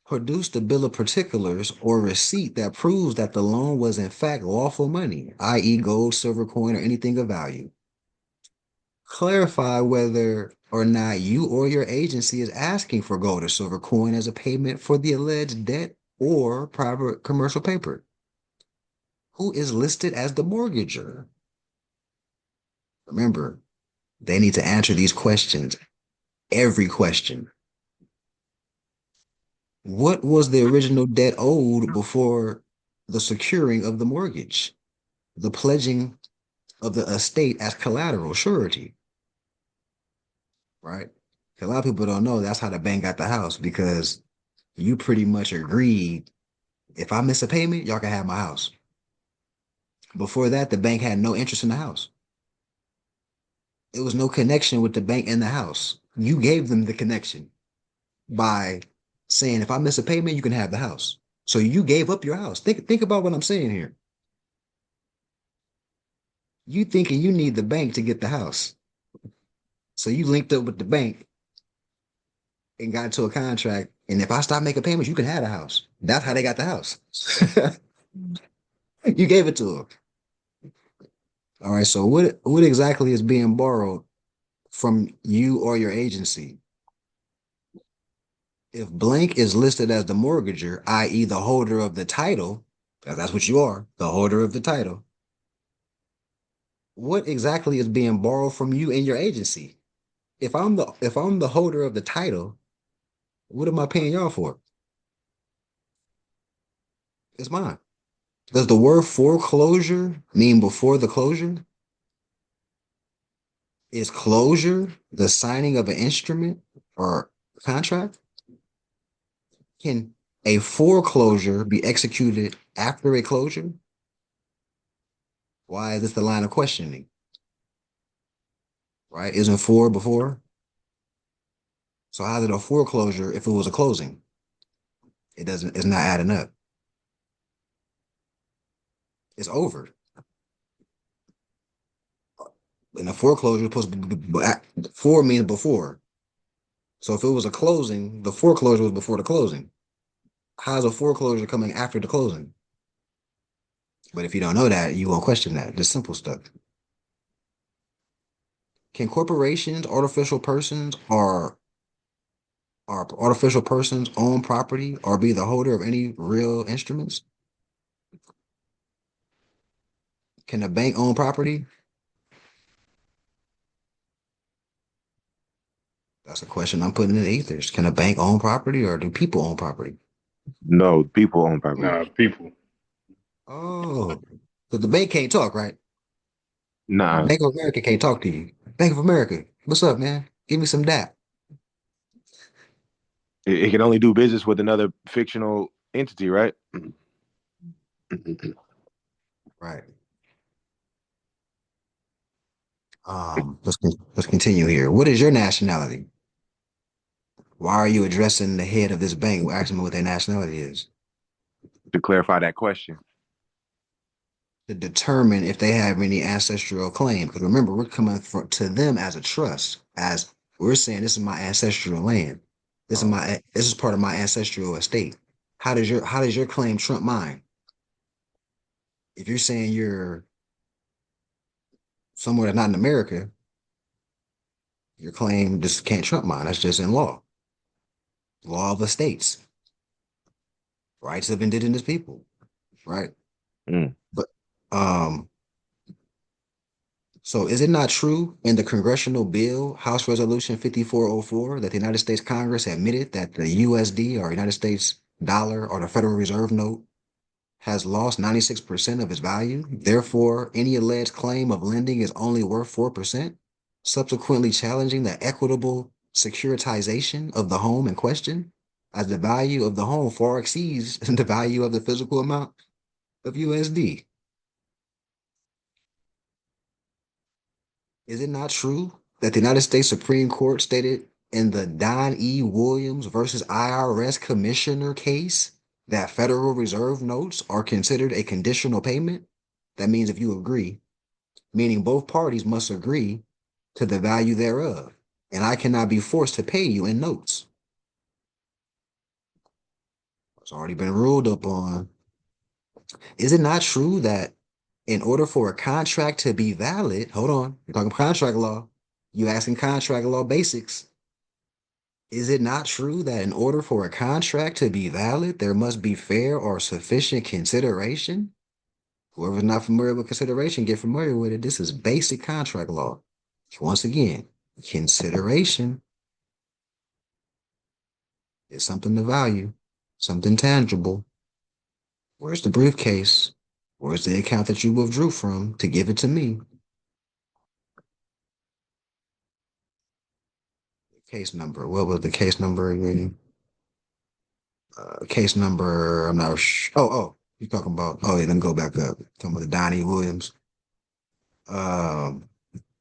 Produce the bill of particulars or receipt that proves that the loan was in fact lawful money, i.e., gold, silver coin, or anything of value. clarify whether or not you or your agency is asking for gold or silver coin as a payment for the alleged debt or private commercial paper. Who is listed as the mortgager? Remember, they need to answer these questions. Every question. What was the original debt owed before the securing of the mortgage? The pledging of the estate as collateral, surety. Right? A lot of people don't know that's how the bank got the house, because you pretty much agreed, if I miss a payment, y'all can have my house. Before that, the bank had no interest in the house. There was no connection with the bank and the house. You gave them the connection by saying, if I miss a payment, you can have the house. So you gave up your house. Think about what I'm saying here. You thinking you need the bank to get the house. So you linked up with the bank and got into a contract. And if I stop making payments, you can have the house. That's how they got the house. You gave it to them. All right. So what exactly is being borrowed from you or your agency? If blank is listed as the mortgager, i.e., the holder of the title, because that's what you are, the holder of the title, what exactly is being borrowed from you and your agency? If I'm the holder of the title, what am I paying y'all for? It's mine. Does the word foreclosure mean before the closure? Is closure the signing of an instrument or contract? Can a foreclosure be executed after a closure? Why is this the line of questioning? Right? Isn't for before? So how's it a foreclosure if it was a closing? It's not adding up. It's over. And a foreclosure is supposed to be, for means before. So if it was a closing, the foreclosure was before the closing. How's a foreclosure coming after the closing? But if you don't know that, you won't question that. Just simple stuff. Can corporations, artificial persons own property or be the holder of any real instruments? Can a bank own property? That's a question I'm putting in the ethers. Can a bank own property or do people own property? No, people own property. Nah, people. Oh, so the bank can't talk, right? Nah, Bank of America can't talk to you. Bank of America, what's up, man? Give me some DAP. it can only do business with another fictional entity, right? Right. Let's continue here. What is your nationality? Why are you addressing the head of this bank? Asking me what their nationality is To clarify that question. to determine if they have any ancestral claim. Because remember, we're coming to them as a trust, as we're saying, this is my ancestral land. This is part of my ancestral estate. How does your claim trump mine? If you're saying you're somewhere that's not in America, your claim just can't trump mine. That's just in law. Law of the states. Rights of indigenous people. Right? Mm. But so is it not true in the congressional bill, House Resolution 5404, that the United States Congress admitted that the USD or United States dollar or the Federal Reserve note has lost 96% of its value? Therefore, any alleged claim of lending is only worth 4%, subsequently challenging the equitable securitization of the home in question, as the value of the home far exceeds the value of the physical amount of USD. Is it not true that the United States Supreme Court stated in the Don E. Williams versus IRS Commissioner case that Federal Reserve notes are considered a conditional payment? That means if you agree, meaning both parties must agree to the value thereof, and I cannot be forced to pay you in notes. It's already been ruled upon. Is it not true that in order for a contract to be valid, hold on, you're talking contract law, You asking contract law basics. Is it not true that in order for a contract to be valid, there must be fair or sufficient consideration? Whoever's not familiar with consideration, get familiar with it. This is basic contract law. Once again, consideration is something to value, something tangible. Where's the briefcase? Where's the account that you withdrew from to give it to me? Case number. What was the case number again? Case number. I'm not sure. You talking about? Oh, yeah. Let me go back up. Talking about the Don E. Williams. Um,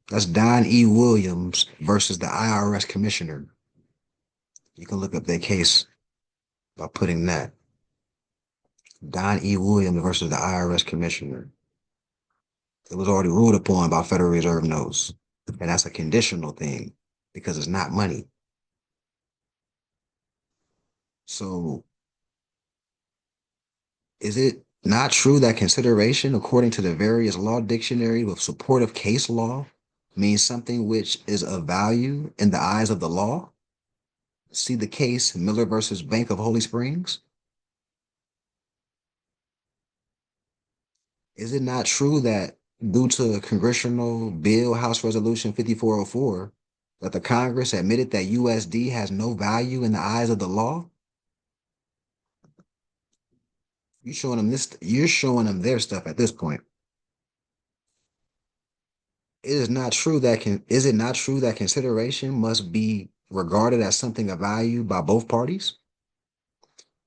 that's Don E. Williams versus the IRS commissioner. You can look up that case by putting that. Don E. Williams versus the IRS commissioner. It was already ruled upon by Federal Reserve notes, and that's a conditional thing because it's not money. So, is it not true that consideration, according to the various law dictionary with supportive case law, means something which is of value in the eyes of the law? See the case Miller versus Bank of Holy Springs. Is it not true that due to Congressional Bill House Resolution 5404, that the Congress admitted that USD has no value in the eyes of the law? You're showing them this, you're showing them their stuff at this point. Is it not true that consideration must be regarded as something of value by both parties?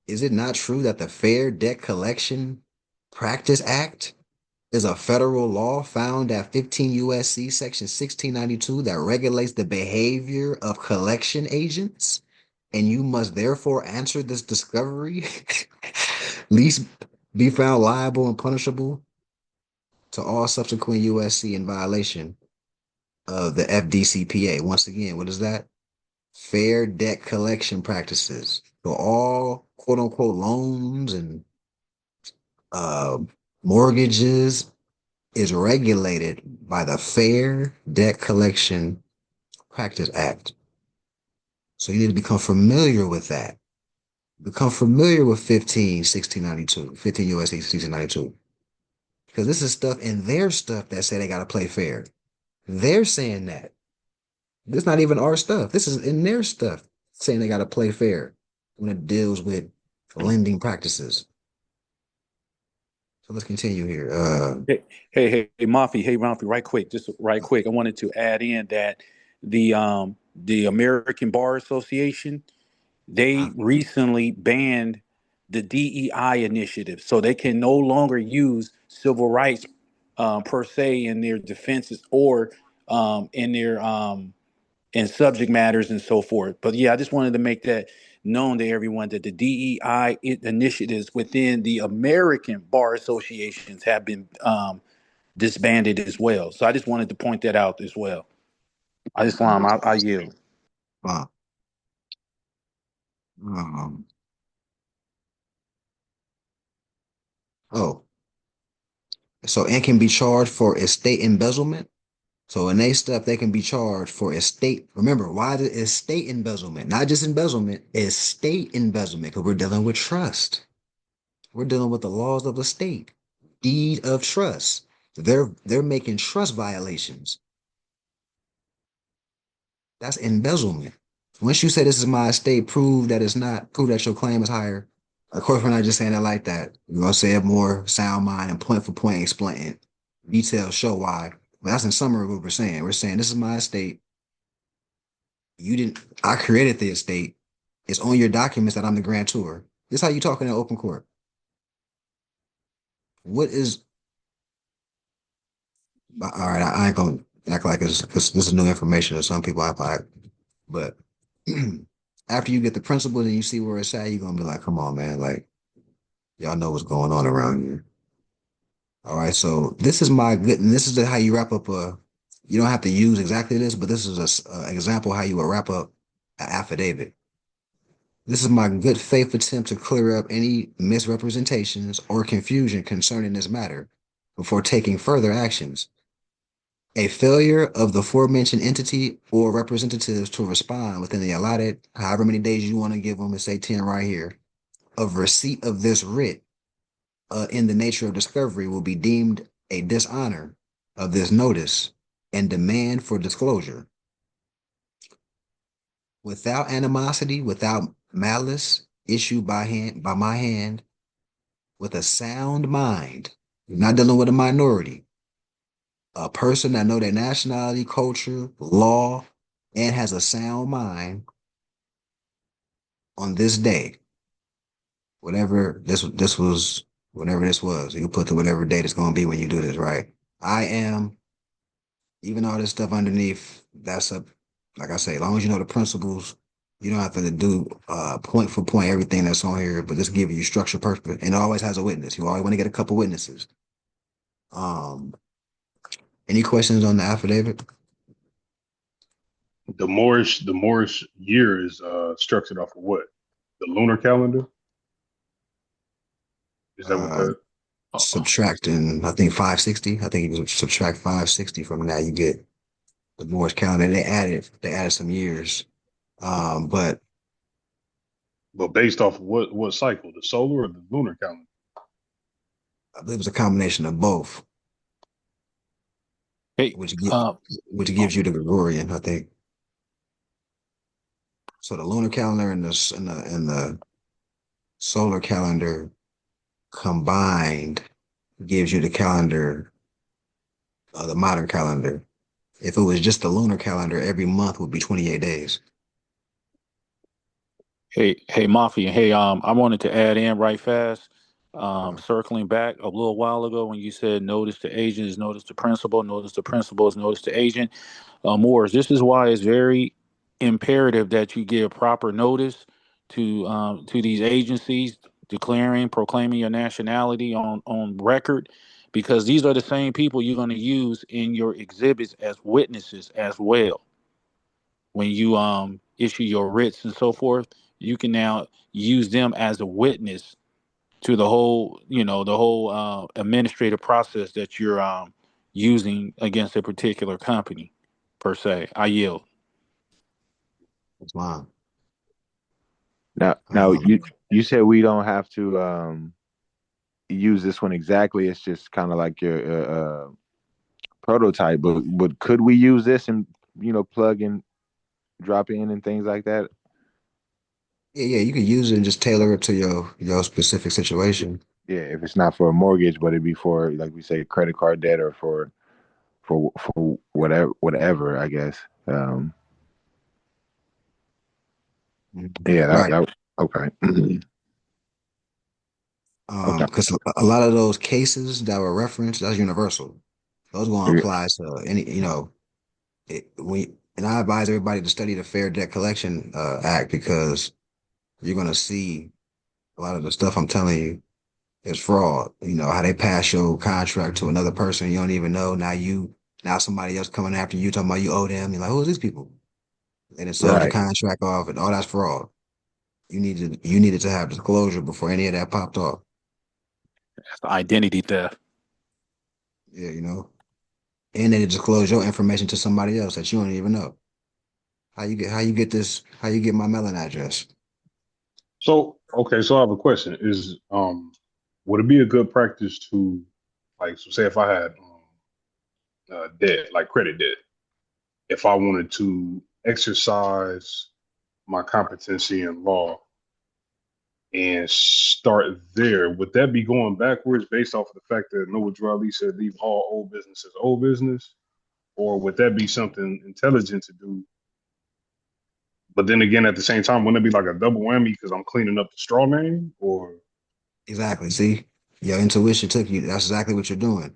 Is it not true that the Fair Debt Collection Practice Act is a federal law found at 15 USC section 1692 that regulates the behavior of collection agents? And you must therefore answer this discovery, least be found liable and punishable to all subsequent USC in violation of the FDCPA. Once again, what is that? Fair debt collection practices. So all quote unquote loans and uh, mortgages is regulated by the Fair Debt Collection Practice Act. So you need to become familiar with that. Become familiar with 1692, 15 USC 1692. Because this is stuff in their stuff that say they got to play fair. They're saying that. This is not even our stuff. This is in their stuff saying they got to play fair when it deals with lending practices. So let's continue here. Mafia, right quick, just right quick. I wanted to add in that the American Bar Association, they recently banned the DEI initiative, so they can no longer use civil rights per se in their defenses or in their in subject matters and so forth. But yeah, I just wanted to make that known to everyone that the DEI initiatives within the American Bar Associations have been disbanded as well. So I just wanted to point that out as well. I yield. Wow. Oh, so and can be charged for estate embezzlement. So in they stuff, they can be charged for estate. Remember, why the estate embezzlement? Not just embezzlement, estate embezzlement, because we're dealing with trust. We're dealing with the laws of the state, deed of trust. They're making trust violations. That's embezzlement. Once you say this is my estate, prove that it's not, prove that your claim is higher. Of course, we're not just saying it like that. We're gonna say it more sound mind and point for point explain. Details show why. But that's in summary what we're saying. We're saying this is my estate. I created the estate. It's on your documents that I'm the grantor. This is how you talk in an open court. What is, all right, I ain't gonna act like this is new information to some people. But after you get the principle and you see where it's at, you're gonna be like, come on, man, like y'all know what's going on around here. All right, so this is my good, and this is how you wrap up you don't have to use exactly this, but this is a example how you would wrap up an affidavit. This is my good faith attempt to clear up any misrepresentations or confusion concerning this matter before taking further actions. A failure of the aforementioned entity or representatives to respond within the allotted, however many days you want to give them, and say 10 right here, of receipt of this writ in the nature of discovery will be deemed a dishonor of this notice and demand for disclosure. Without animosity, without malice, issued by my hand, with a sound mind. You're not dealing with a minority. A person that know their nationality, culture, law, and has a sound mind on this day, whatever this was, whatever this was, you put the whatever date it's going to be when you do this, right? I am, even all this stuff underneath, that's up, like I say, as long as you know the principles, you don't have to do point for point everything that's on here, but just give you structure, purpose, and it always has a witness. You always want to get a couple witnesses. Um, any questions on the affidavit? The Moorish year is structured off of what? The lunar calendar? Is that what Uh, that? Subtracting, I think 560. I think you subtract 560 from that, you get the Moorish calendar. They added some years. But But based off of what cycle? The solar or the lunar calendar? I believe it's a combination of both, Hey, which uh, gives you the Gregorian, I think. So the lunar calendar and the solar calendar combined gives you the calendar, the modern calendar. If it was just the lunar calendar, every month would be 28 days. hey, Mafia. Hey, I wanted to add in right fast. Uh, Circling back a little while ago when you said notice to agent is notice to principal, notice to principal is notice to agent. Morris, this is why it's very imperative that you give proper notice to these agencies declaring, proclaiming your nationality on record, because these are the same people you're going to use in your exhibits as witnesses as well. When you issue your writs and so forth, you can now use them as a witness to the whole administrative process that you're using against a particular company per se. I yield. that's fine. Now Um, you said we don't have to use this one exactly. It's just kind of like your prototype. But could we use this and plug and drop in and things like that? yeah, you could use it and just tailor it to your specific situation. Yeah, if it's not for a mortgage, but it'd be for, like we say, credit card debt, or for whatever, I guess. Mhm. Yeah, Right. that okay. Okay. Because a lot of those cases that were referenced, that's universal. Those going to apply to any, and I advise everybody to study the Fair Debt Collection Act, because you're going to see a lot of the stuff I'm telling you is fraud. You know, how they pass your contract to another person you don't even know. Now somebody else coming after you talking about you owe them. You're like, who are these people? And it sold your Right. contract off, and all that's fraud. You needed to have disclosure before any of that popped off. That's the identity theft. Yeah, and then to disclose your information to somebody else that you don't even know. How you get my mailing address? So okay, so I have a question. Is would it be a good practice to, like, so say if I had debt, like credit debt, if I wanted to exercise my competency in law and start there, would that be going backwards based off of the fact that Noah Drali said leave all old business as old business? Or would that be something intelligent to do? But then again, at the same time, wouldn't it be like a double whammy because I'm cleaning up the straw man? Or Exactly. See, your intuition took you. That's exactly what you're doing.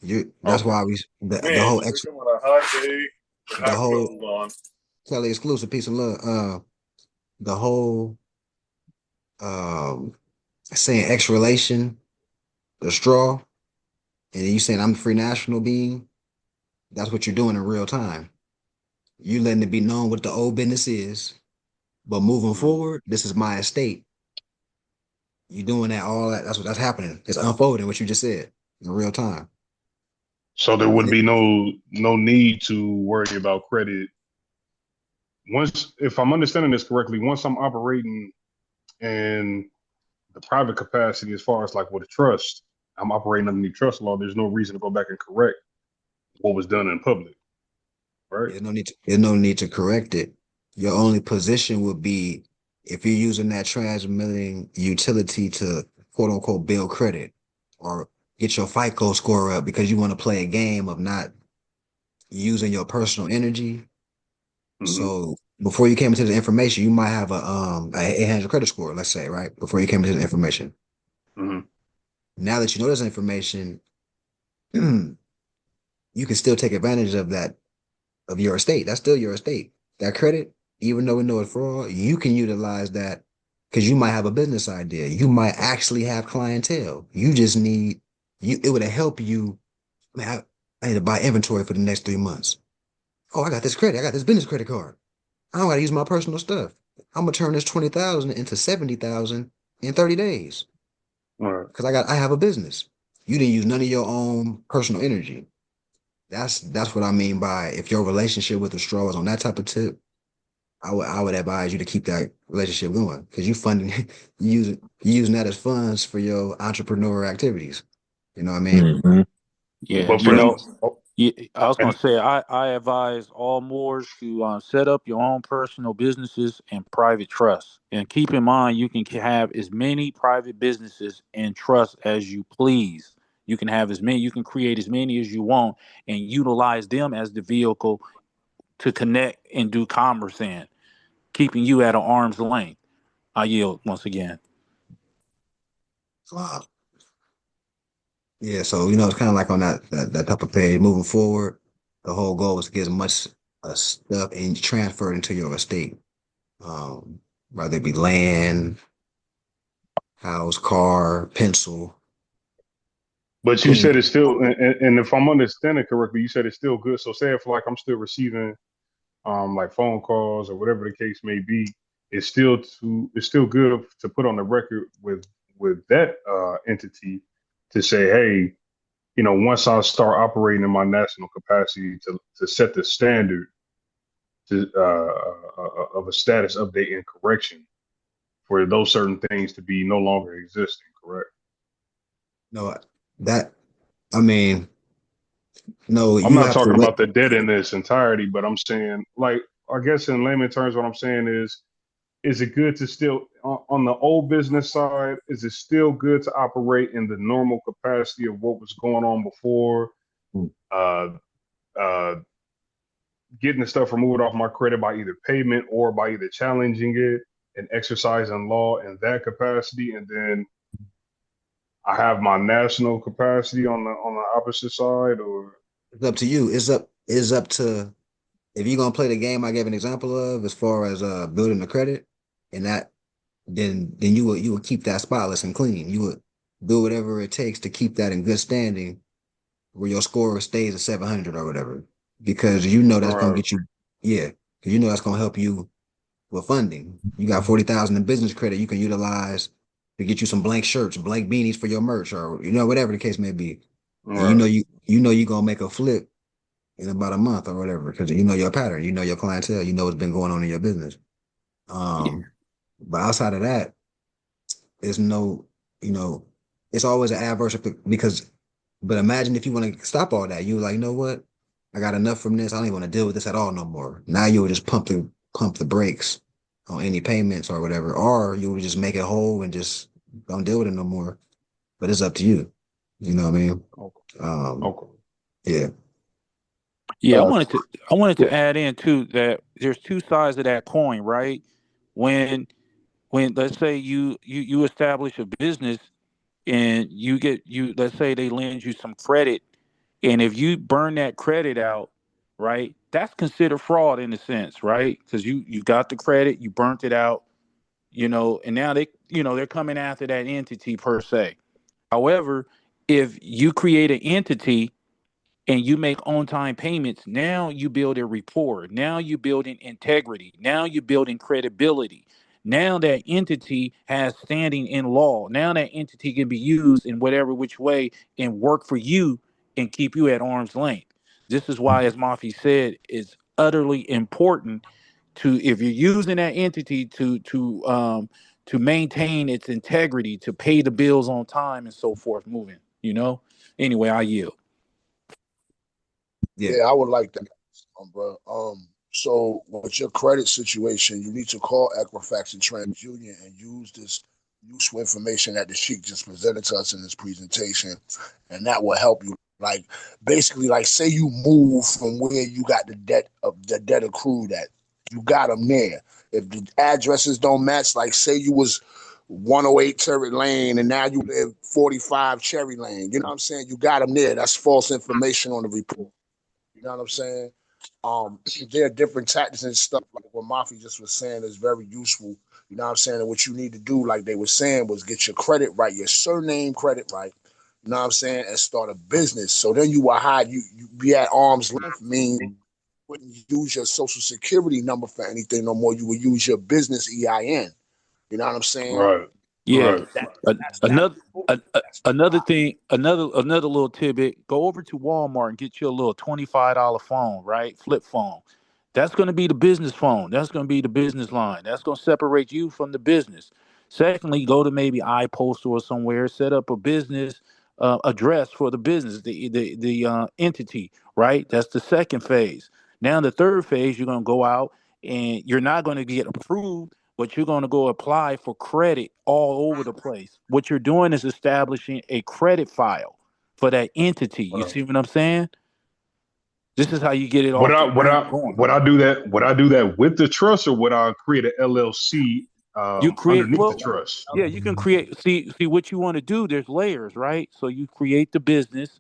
That's okay, why the Man, whole we're doing a hot day. The the hot whole cold on. Kelly exclusive piece of love. The whole um saying X relation, the straw, and then you saying I'm a free national being. That's what you're doing in real time. You letting it be known what the old business is, but moving forward, this is my estate. You doing that all that. That's happening. It's unfolding what you just said in real time. So there would be no need to worry about credit. Once, if I'm understanding this correctly, once I'm operating in the private capacity, as far as like with a trust, I'm operating underneath trust law. There's no reason to go back and correct what was done in public, right? There's no need to correct it. Your only position would be if you're using that transmitting utility to quote unquote build credit or get your FICO score up because you want to play a game of not using your personal energy. So before you came into the information, you might have a 800 credit score, let's say, right? Before you came into the information. Now that you know this information, you can still take advantage of that of your estate. That's still your estate. That credit, even though we know it's fraud, you can utilize that because you might have a business idea. You might actually have clientele. You just need you. It would help you. Man, I need to buy inventory for the next 3 months. Oh, I got this credit. I got this business credit card. I don't got to use my personal stuff. I'm gonna turn this 20,000 into 70,000 in 30 days because I have a business. You didn't use none of your own personal energy. That's what I mean by if your relationship with the straw is on that type of tip, I would advise you to keep that relationship going because you funding you using that as funds for your entrepreneur activities. You know what I mean? Yeah, But for yeah, I was gonna and say I advise all Moors to set up your own personal businesses and private trusts, and keep in mind you can have as many private businesses and trusts as you please. You can have as many, you can create as many as you want, and utilize them as the vehicle to connect and do commerce in, keeping you at an arm's length. I yield once again. Wow. Yeah, so it's kind of like on that type of page moving forward. The whole goal is to get as much stuff and transferred into your estate, um, whether it be land, house, car, pencil. but you said it's still, and if I'm understanding correctly, you said it's still good. So say if like I'm still receiving like phone calls or whatever the case may be, it's still good to put on the record with that entity to say, hey, once I start operating in my national capacity to set the standard of a status update and correction for those certain things to be no longer existing, correct? No, that I mean, no, I'm you not have to talking wait. about the debt in its entirety, but I'm saying, like, I guess in layman terms, what I'm saying is it good to still, on the old business side, is it still good to operate in the normal capacity of what was going on before? Uh, uh, Getting the stuff removed off my credit by either payment or by either challenging it and exercising law in that capacity, and then I have my national capacity on the opposite side, or It's up to you. It's up to if you're gonna play the game I gave an example of as far as building the credit and that then you would keep that spotless and clean. You would do whatever it takes to keep that in good standing where your score stays at 700 or whatever. Because that's gonna right, get you because that's gonna help you with funding. You got 40,000 in business credit you can utilize to get you some blank shirts, blank beanies for your merch, or whatever the case may be. And right, you're gonna make a flip in about a month or whatever, because you know your pattern, you know your clientele, you know what's been going on in your business. Yeah. But outside of that, there's no, you know, it's always an adverse because, but imagine if you want to stop all that, you like, you know what? I got enough from this. I don't even want to deal with this at all no more. Now you would just pump the brakes on any payments or whatever, or you would just make it whole and just don't deal with it no more. But it's up to you. You know what I mean? okay. Yeah. Yeah, Uh, I wanted to add in too that there's two sides of that coin, right? When let's say you establish a business and you let's say they lend you some credit, and if you burn that credit out, right, that's considered fraud in a sense, right? Because you got the credit, you burnt it out, and now they're coming after that entity per se. However, if you create an entity and you make on-time payments, now you build a rapport. Now you building integrity. Now you building credibility. Now that entity has standing in law. Now that entity can be used in whatever which way and work for you and keep you at arm's length. This is why, as Mafi said, it's utterly important to, if you're using that entity to maintain its integrity, to pay the bills on time and so forth, moving. Anyway, I yield. Yeah. Yeah, I would like that, bro. So with your credit situation, you need to call Equifax and TransUnion and use this useful information that the Sheik just presented to us in this presentation, and that will help you. Like basically, like say you move from where you got the debt accrued at, you got them there. If the addresses don't match, like say you was 108 Cherry Lane and now you live 45 Cherry Lane, you know what I'm saying? You got them there. That's false information on the report. You know what I'm saying? There are different tactics and stuff like what Mafi just was saying is very useful. You know what I'm saying? And what you need to do, like they were saying, was get your credit right, your surname credit right. You know what I'm saying? And start a business. So then you will hide, you be at arm's length, mean you wouldn't use your social security number for anything no more. You would use your business EIN. You know what I'm saying? Right. Yeah. Right. Another That's another thing, another little tidbit. Go over to Walmart and get you a little $25 phone, right? Flip phone. That's going to be the business phone. That's going to be the business line. That's going to separate you from the business. Secondly, go to maybe iPostal or somewhere, set up a business address for the business, the entity, right? That's the second phase. Now, the third phase, you're going to go out and you're not going to get approved, but you're going to go apply for credit all over the place. What you're doing is establishing a credit file for that entity. You Right. see what I'm saying? This is how you get it Would off I the would ground I going. would I do that? Would I do that with the trust, or would I create an LLC You create, underneath the well, trust? yeah, you can create. See what you want to do. There's layers, right? So you create the business,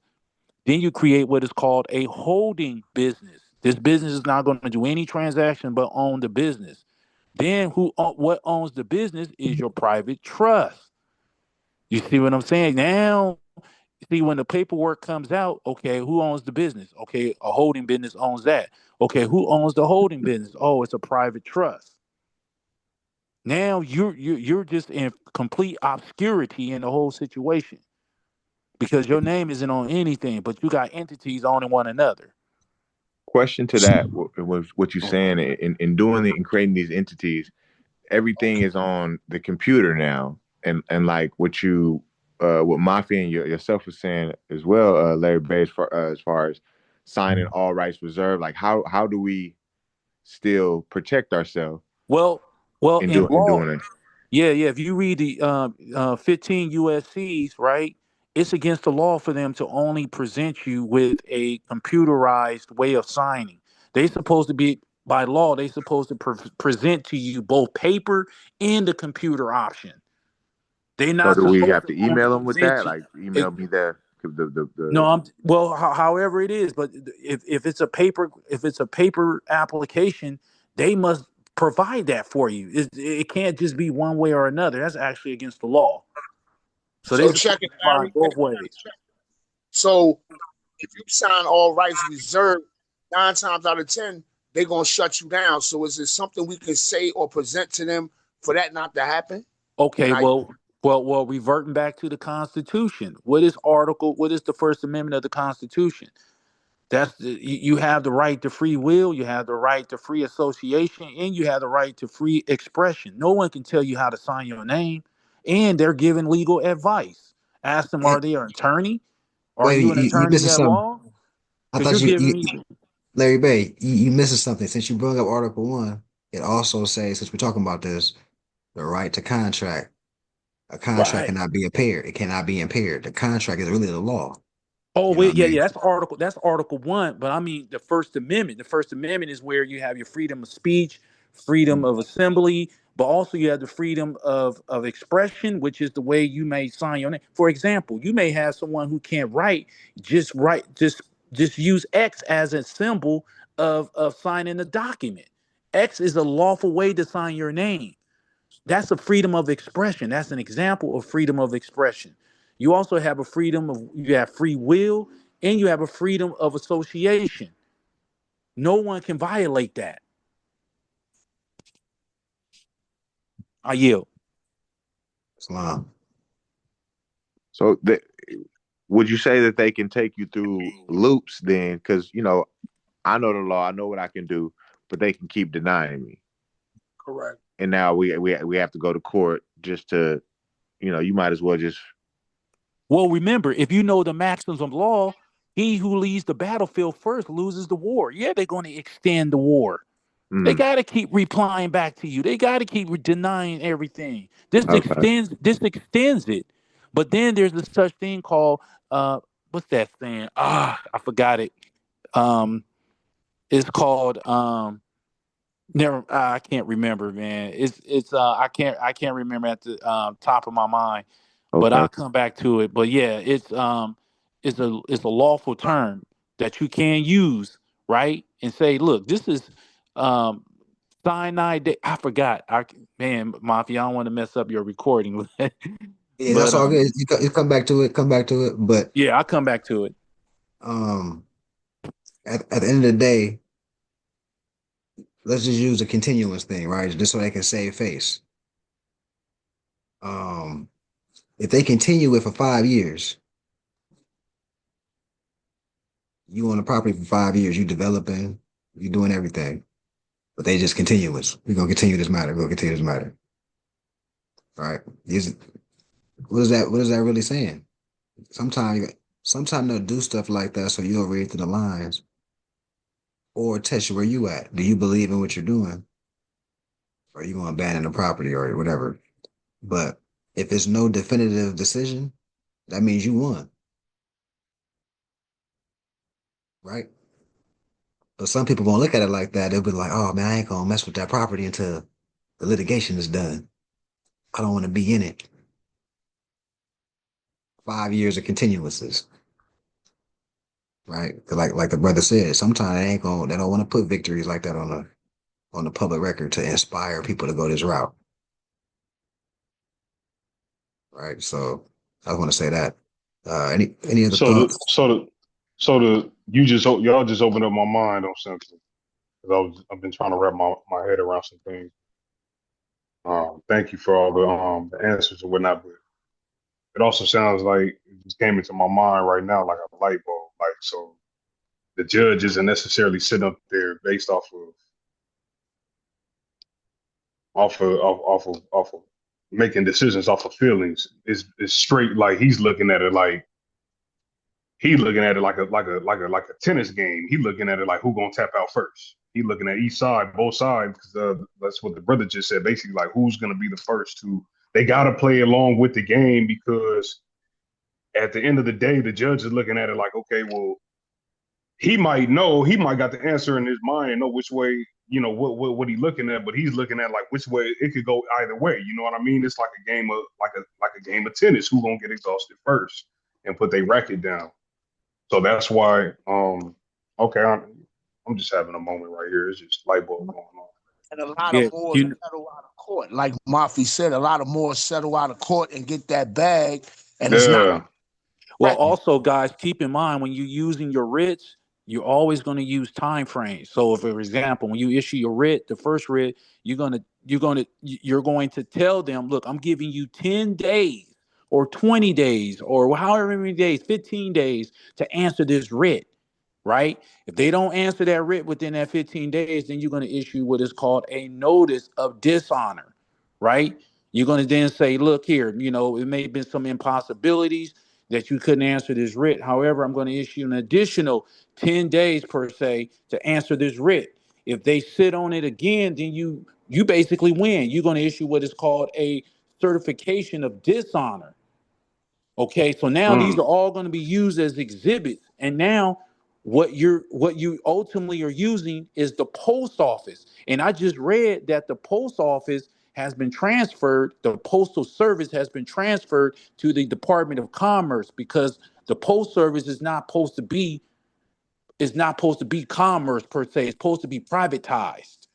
then you create what is called a holding business. This business is not going to do any transaction but own the business. Then what owns the business is your private trust. You see what I'm saying? Now, see when the paperwork comes out, okay, who owns the business? Okay, a holding business owns that. Okay, who owns the holding business? Oh, it's a private trust. Now you're just in complete obscurity in the whole situation because your name isn't on anything, but you got entities owning one another. Question to that, what you're saying in doing it and creating these entities, everything is on the computer now, and like what Mafia and yourself was saying as well, Larry Bay, as far as signing all rights reserved, like how do we still protect ourselves Well, well, in in law, doing it? yeah. If you read the 15 USCs, right, it's against the law for them to only present you with a computerized way of signing. They supposed to be by law. They supposed to present to you both paper and the computer option. They're So not do we supposed have to to only email them with present that? you. Like email me the No, well, however it is, but if it's a paper application, they must provide that for you. It can't just be one way or another. That's actually against the law. So they're so supposed check to it, provide Larry. both ways. So if you sign all rights reserved, 9 times out of 10, they're gonna shut you down. So is it something we can say or present to them for that not to happen? Okay, Like, well, reverting back to the Constitution. What is the First Amendment of the Constitution? You have the right to free will, you have the right to free association, and you have the right to free expression. No one can tell you how to sign your name, and they're giving legal advice. Ask them, And are they an attorney? Are wait, you an you attorney missing at something. law? I Because you're thought giving me. Larry Bay, you missing something. Since you brought up Article 1, it also says, since we're talking about this, the right to contract. A contract Right. cannot be impaired. It cannot be impaired. The contract is really the law. Oh You know what wait, I yeah, mean? yeah. That's Article 1. But I mean the First Amendment. The First Amendment is where you have your freedom of speech, freedom of assembly, but also you have the freedom of expression, which is the way you may sign your name. For example, you may have someone who can't write, just use X as a symbol of signing a document. X is a lawful way to sign your name. That's a freedom of expression. That's an example of freedom of expression. You also have you have free will and you have a freedom of association. No one can violate that. I yield. Islam. so would you say that they can take you through loops then? Because I know the law, I know what I can do, but they can keep denying me. Correct. And now we have to go to court just to, you might as well just. Well, remember, if you know the maxims of law, he who leaves the battlefield first loses the war. Yeah, they're going to extend the war. They got to keep replying back to you. They got to keep denying everything. This Okay. extends it. But then there's this such thing called what's that thing? I forgot it. It's called never. I can't remember, man. It's I can't remember at the top of my mind. But Okay. I'll come back to it. But yeah, it's a lawful term that you can use, right? And say, look, this is um cyanide. I forgot. Man, Mafia, I don't want to mess up your recording. Yeah, But that's all good. You come back to it. Come back to it. But yeah, I'll come back to it. um, at the end of the day, let's just use a continuous thing, right? Just so they can save face. Um, if they continue it for 5 years, you on the property for 5 years, you developing, you doing everything, but they just continuous. We're gonna continue this matter. We're gonna continue this matter. All right. What is that? What is that really saying? Sometimes they'll do stuff like that so you'll read through the lines or test you where you at. Do you believe in what you're doing? Or are you gonna abandon the property or whatever? But if it's no definitive decision, that means you won, right? But some people won't look at it like that. They'll be like, "Oh man, I ain't gonna mess with that property until the litigation is done. I don't want to be in it." 5 years of continuances, right? 'Cause like the brother said, sometimes they don't want to put victories like that on the public record to inspire people to go this route, right? So I want to say that. Any other So the thoughts? so the so the y'all just opened up my mind on something because I've been trying to wrap my head around some things. Thank you for all the answers and whatnot, but it also sounds like it just came into my mind right now like a light bulb. Like so, the judge isn't necessarily sitting up there based off of making decisions off of feelings. It's straight like he's looking at it like a tennis game. He's looking at it like who gonna tap out first. He looking at each side, both sides, because that's what the brother just said. Basically, like who's gonna be the first to. They gotta play along with the game because at the end of the day, the judge is looking at it like, okay, well, he might got the answer in his mind and know which way, what he looking at, but he's looking at like which way it could go either way. You know what I mean? It's like a game of like a game of tennis. Who gonna get exhausted first and put their racket down? So that's why, okay, I'm just having a moment right here. It's just light bulb going on. And a lot Yeah, of more settle out of court. Like Murphy said, a lot of more settle out of court and get that bag. And it's not Yeah. well, right. also, guys, keep in mind when you're using your writs, you're always going to use time frames. So, if, for example, when you issue your writ, the first writ, you're going to tell them, look, I'm giving you 10 days or 20 days or however many days, 15 days to answer this writ, right? If they don't answer that writ within that 15 days, then you're going to issue what is called a notice of dishonor, right? You're going to then say, look here, it may have been some impossibilities that you couldn't answer this writ. However, I'm going to issue an additional 10 days per se to answer this writ. If they sit on it again, then you basically win. You're going to issue what is called a certification of dishonor. Okay, so now these Mm. are all going to be used as exhibits. And now what you ultimately are using is the post office. And I just read that the post office has been transferred, the postal service has been transferred to the Department of Commerce because the post service is not supposed to be commerce per se. It's supposed to be privatized.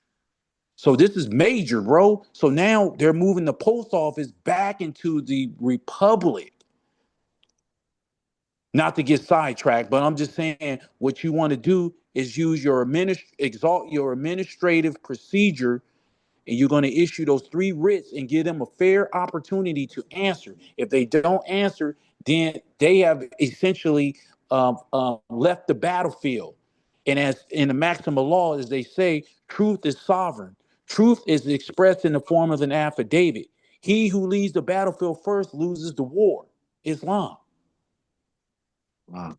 So this is major, bro. So now they're moving the post office back into the republic. Not to get sidetracked, but I'm just saying what you want to do is use exalt your administrative procedure and you're going to issue those 3 writs and give them a fair opportunity to answer. If they don't answer, then they have essentially left the battlefield. And as in the maximum law, as they say, truth is sovereign. Truth is expressed in the form of an affidavit. He who leaves the battlefield first loses the war. Islam. Wow.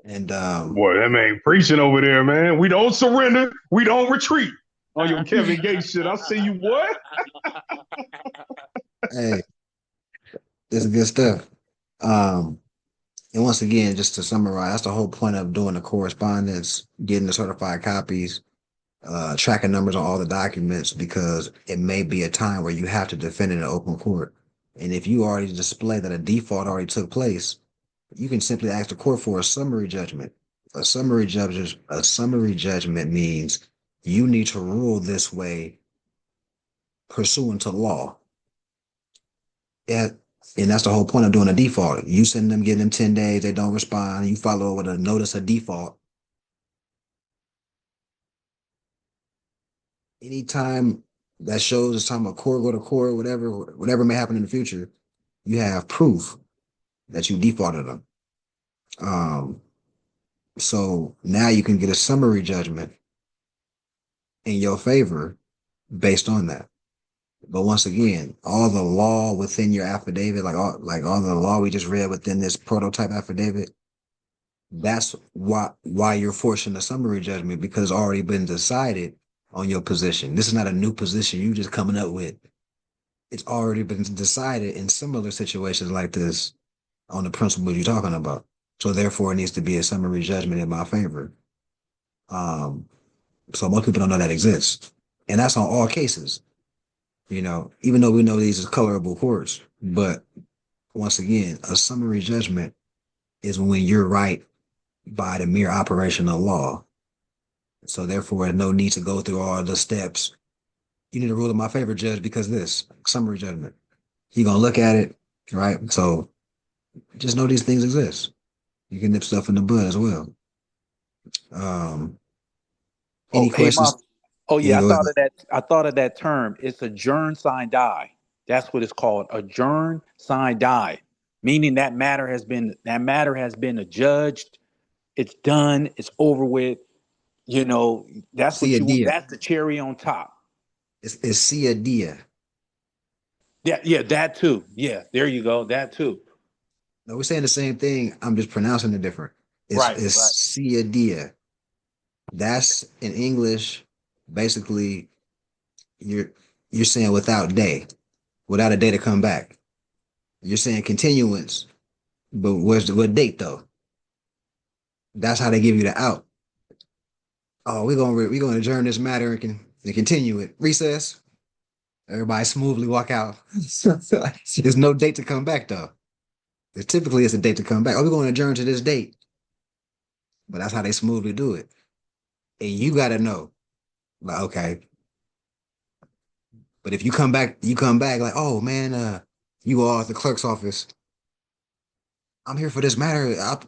And Boy, that man preaching over there, man. We don't surrender. We don't retreat. On your Kevin Gates shit, I see you, what? hey, this is good stuff. And once again, just to summarize, that's the whole point of doing the correspondence, getting the certified copies, tracking numbers on all the documents, because it may be a time where you have to defend in an open court. And if you already display that a default already took place, you can simply ask the court for a summary judgment. A summary judgment means you need to rule this way pursuant to law. And that's the whole point of doing a default. You send them, give them 10 days, they don't respond, you follow with a notice of default. Anytime that shows it's time a court, go to court, whatever may happen in the future, you have proof that you defaulted them. So now you can get a summary judgment in your favor based on that. But once again, all the law within your affidavit, like all the law we just read within this prototype affidavit, that's why you're forcing a summary judgment, because it's already been decided on your position. This is not a new position you just coming up with. It's already been decided in similar situations like this on the principle you're talking about. So therefore, it needs to be a summary judgment in my favor. So most people don't know that exists, and that's on all cases. You know, even though we know these are colorable courts, but once again, a summary judgment is when you're right by the mere operation of law. So therefore, no need to go through all the steps. You need to rule in my favor, judge, because this summary judgment. You're gonna look at it, right? So just know these things exist. You can nip stuff in the bud as well. Any questions? Oh yeah, go ahead. I thought of that term. It's adjourn, sign, die. That's what it's called. Adjourn, sign, die. Meaning that matter has been adjudged. It's done. It's over with. You know, that's what See a you want. dia. That's the cherry on top. It's see a dia. Yeah, that too. Yeah, there you go. That too. No, we're saying the same thing. I'm just pronouncing it different. Right. See a dia. That's in English. Basically, you're saying without a day to come back. You're saying continuance, but what date though? That's how they give you the out. Oh, we're gonna adjourn this matter and continue it. Recess. Everybody smoothly walk out. There's no date to come back though. Typically, it's a date to come back. Oh, we're going to adjourn to this date, but that's how they smoothly do it. And you got to know, like, okay. But if you come back like, oh man, you are at the clerk's office. I'm here for this matter. I'm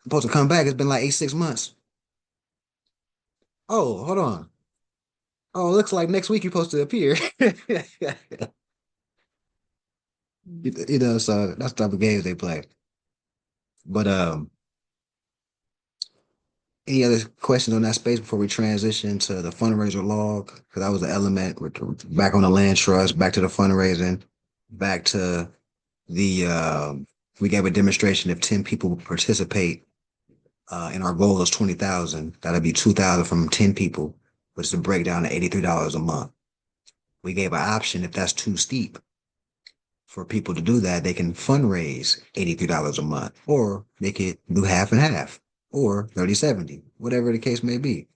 supposed to come back. It's been like 6 months. Oh, hold on. Oh, it looks like next week you're supposed to appear. You know, so that's the type of games they play. But any other questions on that space before we transition to the fundraiser log? Because that was the element. We're back on the land trust, back to the fundraising, back to the we gave a demonstration if 10 people participate, and our goal is 20,000. That'll be 2,000 from 10 people, which is a breakdown to $83 a month. We gave an option if that's too steep for people to do that, they can fundraise $83 a month, or they could do half and half, or 30-70, whatever the case may be.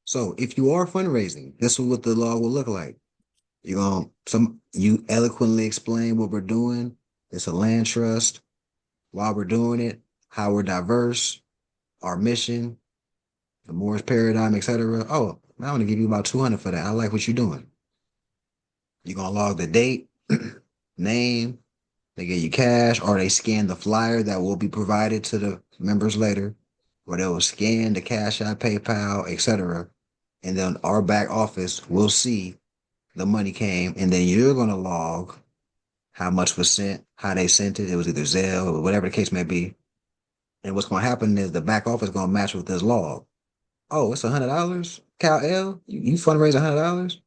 So if you are fundraising, this is what the law will look like. You eloquently explain what we're doing. It's a land trust, why we're doing it, how we're diverse, our mission, the Moorish paradigm, etc. Oh, I want to give you about 200 for that. I like what you're doing. You're gonna log the date, name, they get you cash, or they scan the flyer that will be provided to the members later, or they will scan the Cash App, PayPal, etc. and then our back office will see the money came, and then you're gonna log how much was sent, how they sent it. It was either Zelle or whatever the case may be. And what's gonna happen is the back office gonna match with this log. Oh, it's $100. Cal L, you fundraise $100.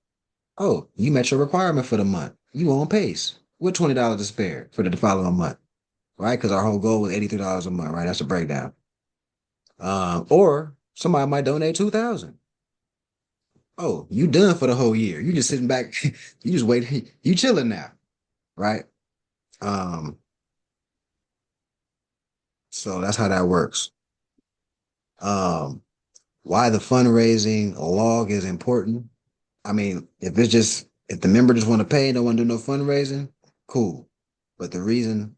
Oh, you met your requirement for the month. You on pace with $20 to spare for the following month, right? Because our whole goal was $83 a month, right? That's a breakdown. Or somebody might donate 2,000. Oh, you done for the whole year. You just sitting back. You just waiting. You chilling now, right? Um, so that's how that works. Um, why the fundraising log is important. I mean, if the member just want to pay and don't want to do no fundraising, cool. But the reason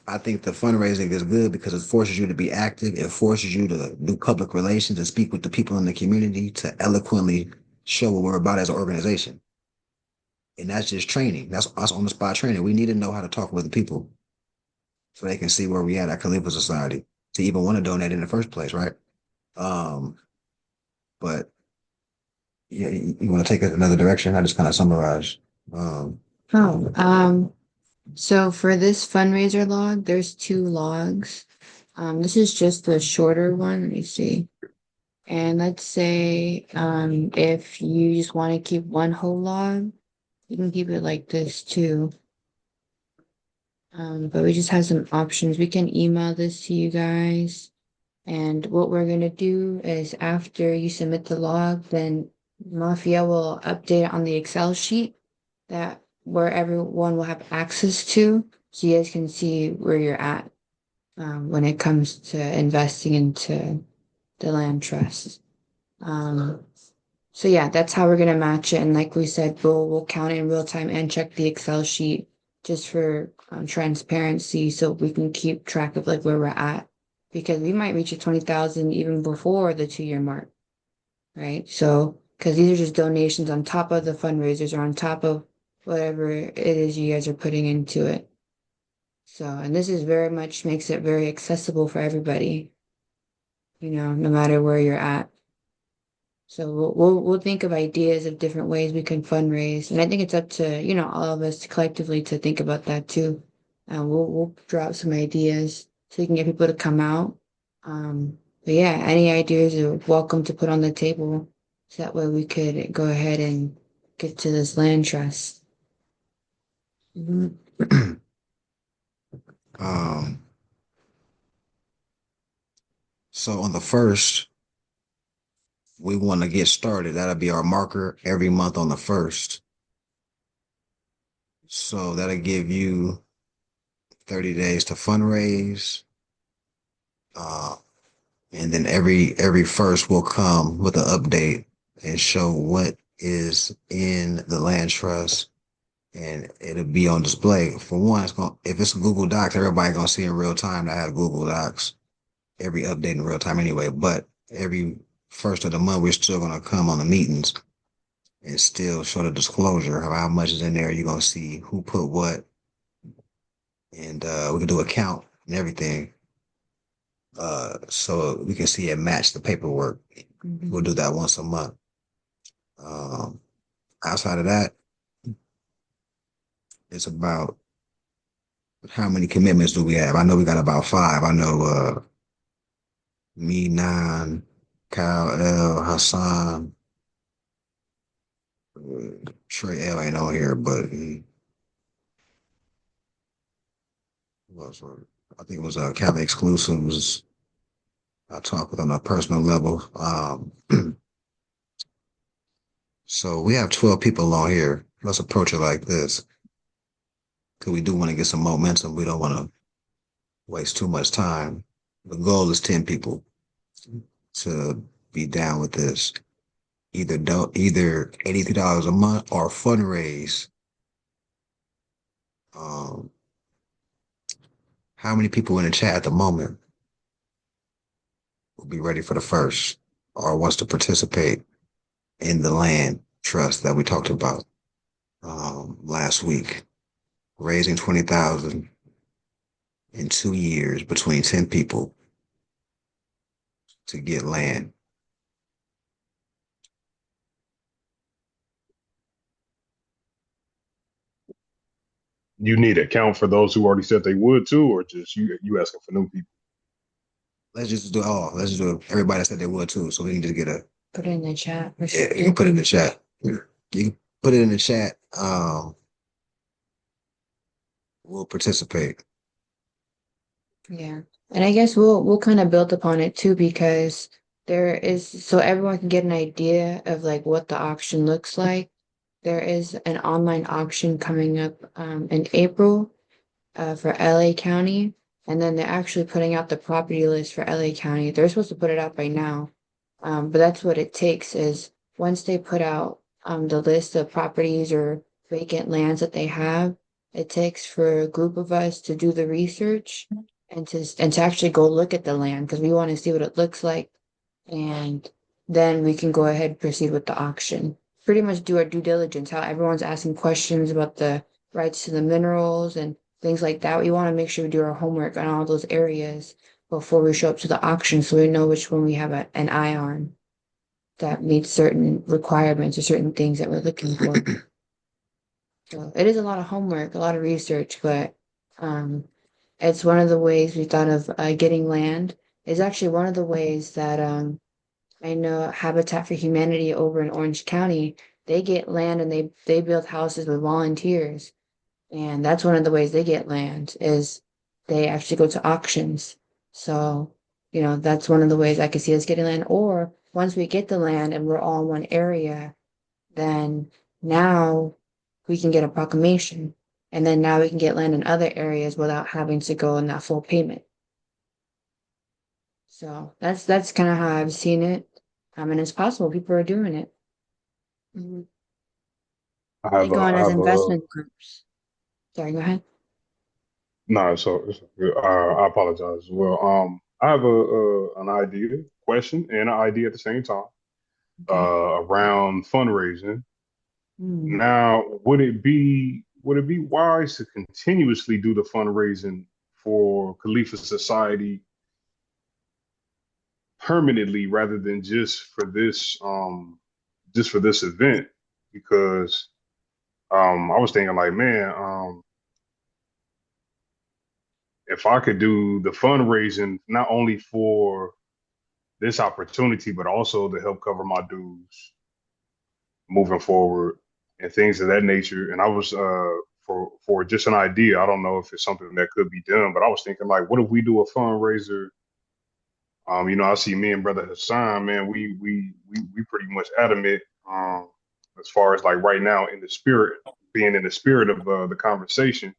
I think the fundraising is good because it forces you to be active. It forces you to do public relations and speak with the people in the community to eloquently show what we're about as an organization. And that's just training. That's us on the spot training. We need to know how to talk with the people so they can see where we at Khalifa Society to even want to donate in the first place, right? Um, but yeah, you want to take it another direction? I just kind of summarize. Um, Oh, so for this fundraiser log, there's 2 logs. This is just the shorter one. Let me see. And let's say, if you just want to keep one whole log, you can keep it like this too. But we just have some options. We can email this to you guys. And what we're gonna do is after you submit the log, then Mafia will update it on the Excel sheet that where everyone will have access to, so you guys can see where you're at when it comes to investing into the land trust. So yeah, that's how we're gonna match it. And like we said, we'll count it in real time and check the Excel sheet just for transparency, so we can keep track of like where we're at, because we might reach a 20,000 even before the 2-year mark, right? So because these are just donations on top of the fundraisers or on top of whatever it is you guys are putting into it. So, and this is very much makes it very accessible for everybody, no matter where you're at. So we'll think of ideas of different ways we can fundraise, and I think it's up to all of us collectively to think about that too. We'll drop some ideas so we can get people to come out. But yeah, any ideas are welcome to put on the table, so that way we could go ahead and get to this land trust. um, so on the first, we want to get started. That'll be our marker every month on the first. So that'll give you 30 days to fundraise. And then every first will come with an update and show what is in the land trust, and it'll be on display. For one, if it's Google Docs, everybody gonna see in real time. I have Google Docs every update in real time anyway. But every first of the month, we're still gonna come on the meetings and still show the disclosure of how much is in there. You're gonna see who put what, and we can do a count and everything. So we can see it match the paperwork. We'll do that once a month. Um, outside of that, it's about how many commitments do we have? I know we got about 5. I know me, Nine, Kyle L, Hassan, Trey L ain't on here, but he was. I think it was Cali Exclusives. I talked with on a personal level. So we have 12 people on here. Let's approach it like this, because we do want to get some momentum. We don't want to waste too much time. The goal is 10 people to be down with this. Either $83 a month or fundraise. How many people in the chat at the moment will be ready for the first or wants to participate in the land trust that we talked about last week? Raising 20,000 in 2 years between 10 people to get land. you need to account for those who already said they would too, or just you asking for new people? Let's just do all. Let's just do everybody that said they would too, so we can just get a. Put it in the chat. Yeah, you can put it in the chat. You can put it in the chat. We'll participate. Yeah. And I guess we'll kind of build upon it too, because there is, so everyone can get an idea of like what the auction looks like. There is an online auction coming up in April for LA County, and then they're actually putting out the property list for LA County. They're supposed to put it out by now, but that's what it takes is once they put out the list of properties or vacant lands that they have, it takes for a group of us to do the research and to actually go look at the land because we want to see what it looks like, and then we can go ahead and proceed with the auction. Pretty much do our due diligence, how everyone's asking questions about the rights to the minerals and things like that. We want to make sure we do our homework on all those areas before we show up to the auction so we know which one we have an eye on that meets certain requirements or certain things that we're looking for. So it is a lot of homework, a lot of research, but it's one of the ways we thought of getting land. It's actually one of the ways that I know Habitat for Humanity over in Orange County, they get land and they build houses with volunteers. And that's one of the ways they get land is they actually go to auctions. So, that's one of the ways I could see us getting land. Or once we get the land and we're all in one area, then now we can get a proclamation. And then now we can get land in other areas without having to go in that full payment. So that's kind of how I've seen it. And it's possible people are doing it. Mhm. I They have a, go on I as have a, investment groups. Sorry, go ahead. no, it's good. I apologize as well. I have an idea, question, and an idea at the same time, Okay. around fundraising. Hmm. Now, would it be wise to continuously do the fundraising for Khalifa Society permanently rather than just for this event? Because I was thinking like, man, if I could do the fundraising not only for this opportunity, but also to help cover my dues moving forward and things of that nature. And I was for just an idea. I don't know if it's something that could be done, but I was thinking like, what if we do a fundraiser? I see me and brother Hassan, man, we pretty much adamant as far as like right now in the spirit, being in the spirit of the conversation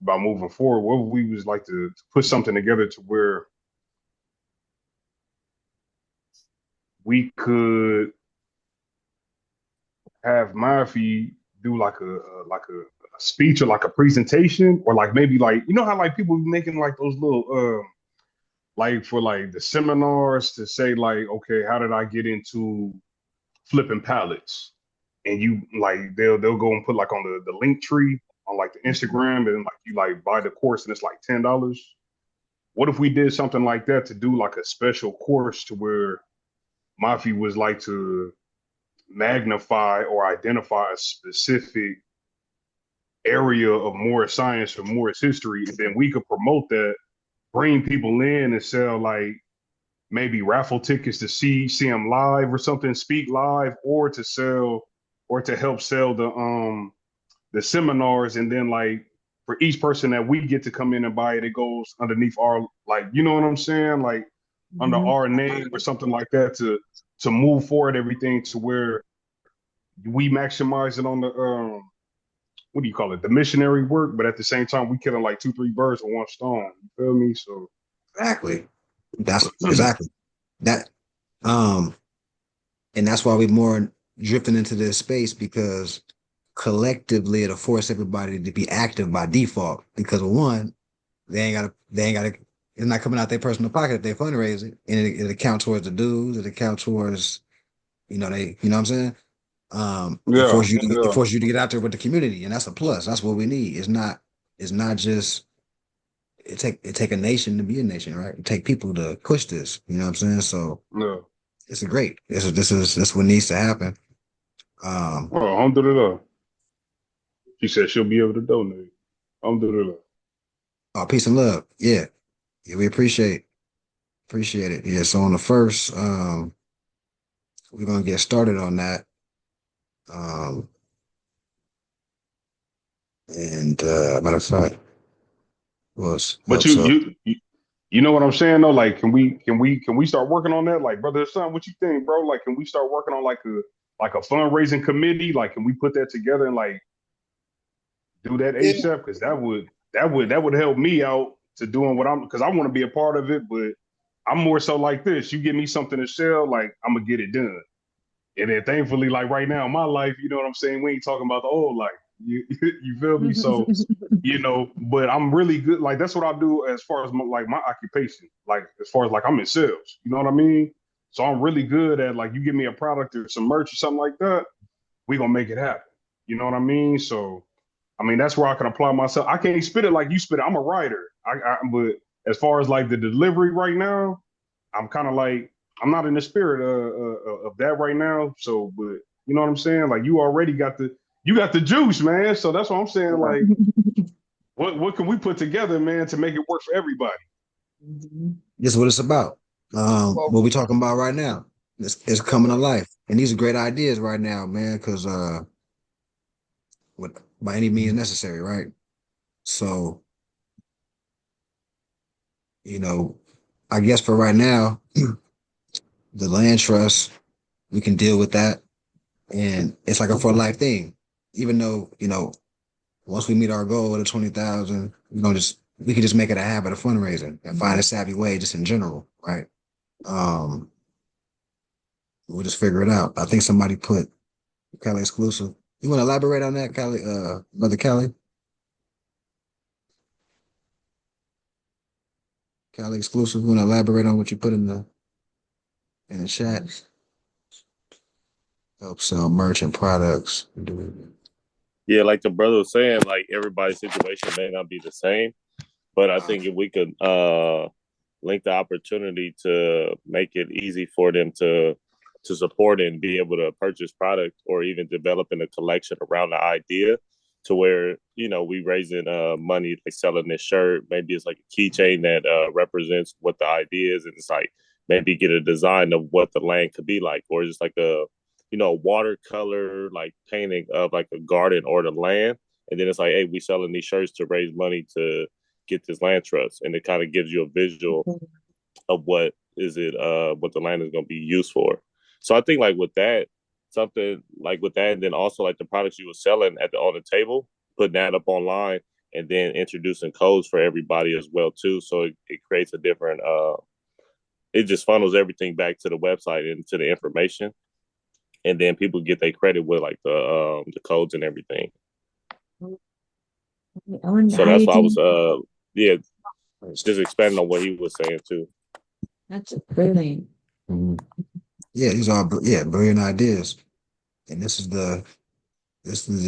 about moving forward. What would we was like to put something together to where we could have Murphy do like a speech or like a presentation or like maybe like how like people be making like those little like for like the seminars to say like, okay, how did I get into flipping pallets? And you like they'll go and put like on the link tree on like the Instagram and like you like buy the course and it's like $10. What if we did something like that to do like a special course to where Mafi was like to magnify or identify a specific area of Moorish science or Moorish history, and then we could promote that, bring people in and sell like maybe raffle tickets to see him live or something, speak live, or to sell or to help sell the seminars, and then like for each person that we get to come in and buy it, it goes underneath our like you know what I'm saying, like under Mhm. our name or something like that to move forward everything to where we maximize it on the what do you call it, the missionary work, but at the same time we killing like 2-3 birds with one stone. You feel me? So Exactly. That's exactly that. Um, and that's why we're more drifting into this space because collectively it'll force everybody to be active by default. Because one, they ain't gotta, it's not coming out their personal pocket if they fundraising, and it'll count towards the dues, it'll count towards, you know what I'm saying? It yeah, forces you to it yeah. forces you to get out there with the community, and that's a plus. That's what we need. It's not just it take a nation to be a nation, right? It take people to push this. You know what I'm saying? So Yeah. it's a great. This what needs to happen. Um, Well, alhamdulillah. She said she'll be able to donate. Alhamdulillah. Oh, peace and love. Yeah. Yeah, we appreciate it. Yeah, so on the first, we're gonna get started on that. Um, and matter of fact, was But helps up. you know what I'm saying though? Like, can we start working on that? Like, brother, son, what you think, bro? Like, can we start working on like a fundraising committee? Like, can we put that together and like do that Yeah. ASAP? Because that would help me out to doing what I'm, because I want to be a part of it, but I'm more so like this. You give me something to sell, like I'm gonna get it done. And then thankfully, like right now in my life, you know what I'm saying? We ain't talking about the old life. You feel me? So, but I'm really good. Like that's what I do as far as my occupation. Like as far as like I'm in sales. You know what I mean? So I'm really good at like you give me a product or some merch or something like that, we gonna make it happen. You know what I mean? So I mean that's where I can apply myself. I can't spit it like you spit it. I'm a writer. But as far as like the delivery right now, I'm kind of like I'm not in the spirit of that right now. So, but you know what I'm saying? Like you already got the juice, man. So that's what I'm saying. Like, what can we put together, man, to make it work for everybody? This is what it's about. Well, What we talking about right now. It's coming to life. And these are great ideas right now, man, because by any means necessary, right? So, I guess for right now, the land trust, we can deal with that. And it's like a for life thing. Even though, once we meet our goal of the 20,000, we can just make it a habit of fundraising and find a savvy way just in general, right? Um, we'll just figure it out. I think somebody put Cali exclusive. You want to elaborate on that, Cali, Brother Cali? Cali exclusive. You want to elaborate on what you put in the chat? Help sell merch and products. Yeah, like the brother was saying, like everybody's situation may not be the same, but I think if we could link the opportunity to make it easy for them to support and be able to purchase product or even developing a collection around the idea to where, we raising money, like selling this shirt. Maybe it's like a keychain that represents what the idea is. And it's like maybe get a design of what the land could be like, or just like a watercolor like painting of like a garden or the land. And then it's like, hey, we selling these shirts to raise money to get this land trust. And it kind of gives you a visual of what the land is going to be used for. So I think like with that, something like with that, and then also like the products you were selling on the table, putting that up online and then introducing codes for everybody as well too. So it creates a different, it just funnels everything back to the website and to the information. And then people get their credit with like the codes and everything. So that's why I was just expanding on what he was saying too. That's brilliant. Mm-hmm. Yeah, these are brilliant ideas. And this is the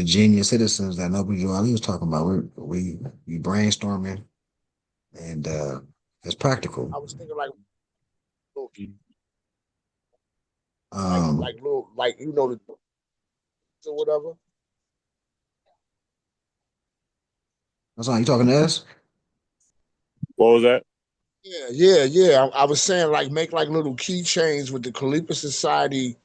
genius citizens that Noble Joe Ali was talking about. We brainstorming and it's practical. I was thinking like little, the or whatever. That's all you talking to us? What was that? Yeah. I was saying like make like little keychains with the Khalifa Society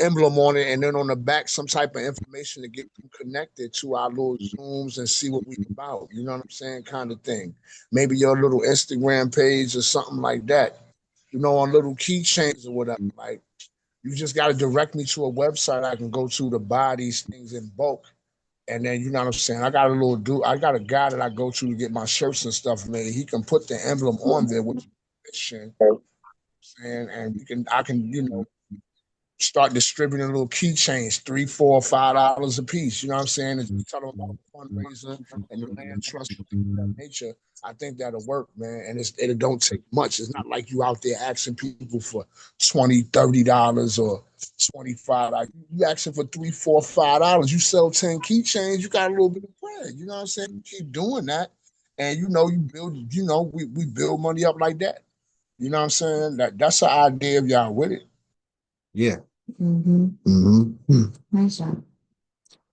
emblem on it, and then on the back some type of information to get them connected to our little Zooms and see what we about. You know what I'm saying? Kind of thing. Maybe your little Instagram page or something like that. On little keychains or whatever. Like you just got to direct me to a website I can go to buy these things in bulk. And then you know what I'm saying? I got a guy that I go to get my shirts and stuff made. He can put the emblem on there with permission. And I can start distributing little keychains, $3, $4, $5 a piece. You know what I'm saying? And tell them about the fundraiser and the land trust of that nature. I think that'll work, man. And it don't take much. It's not like you out there asking people for $20, $30 or $25. You asking for $3, $4, $5. You sell 10 keychains, you got a little bit of bread. You know what I'm saying? You keep doing that. And you build, we build money up like that. You know what I'm saying? That's the idea of y'all with it. Yeah. Mm-hmm. Mm-hmm. Nice one.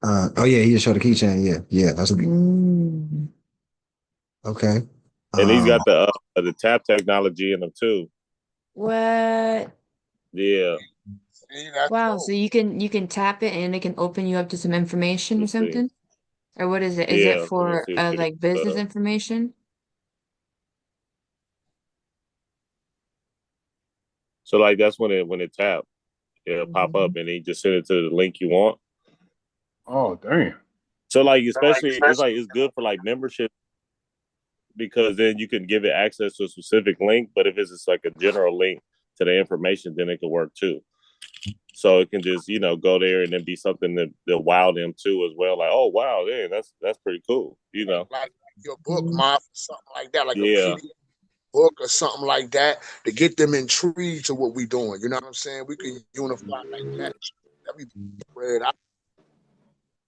Oh yeah, he just showed the keychain. Yeah, that's a good. Okay. And he's got the tap technology in them too. What? Yeah. See, that's Wow, dope. so you can tap it and it can open you up to some information or Let's see. something? Or what is it? Is it Yeah. Let's for see if we like business can, information? so like that's when it tap, it'll pop up Mhm. and he just send it to the link you want. Oh, damn. So like especially it's good for like membership because then you can give it access to a specific link. But if it's just like a general link to the information, then it can work too. So it can just go there and then be something that wow them too as well. Like, oh wow, yeah, that's pretty cool. Like your book, Mhm. Mob, something like that, like a Yeah, PDF book or something like that, to get them intrigued to what we're doing. You know what I'm saying? We can unify like that. Everybody spread out.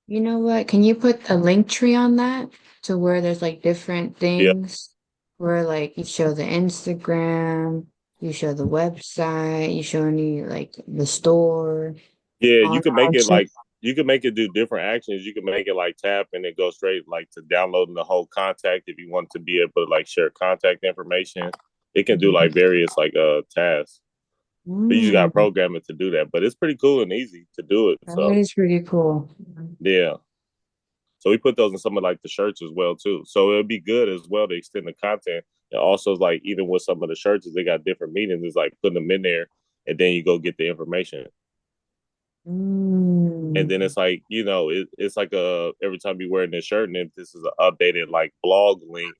You know what? Can you put a link tree on that to where there's like different yeah, things where like you show the Instagram, you show the website, you show any like the store, yeah. all You can that make it shit? like you can make it do different actions. You can make it like tap and it go straight like to downloading the whole contact if you want to be able to like share contact information. It can do like various like tasks. But you just gotta Mm, program it to do that. But it's pretty cool and easy to do it. that So is pretty cool. yeah. So we put those in some of like the shirts as well too. So it'd be good as well to extend the content. And also like even with some of the shirts, they got different meanings. It's like putting them in there and then you go get the information. And Mm. then it's like, it's like every time you're wearing this shirt and if this is an updated like blog link,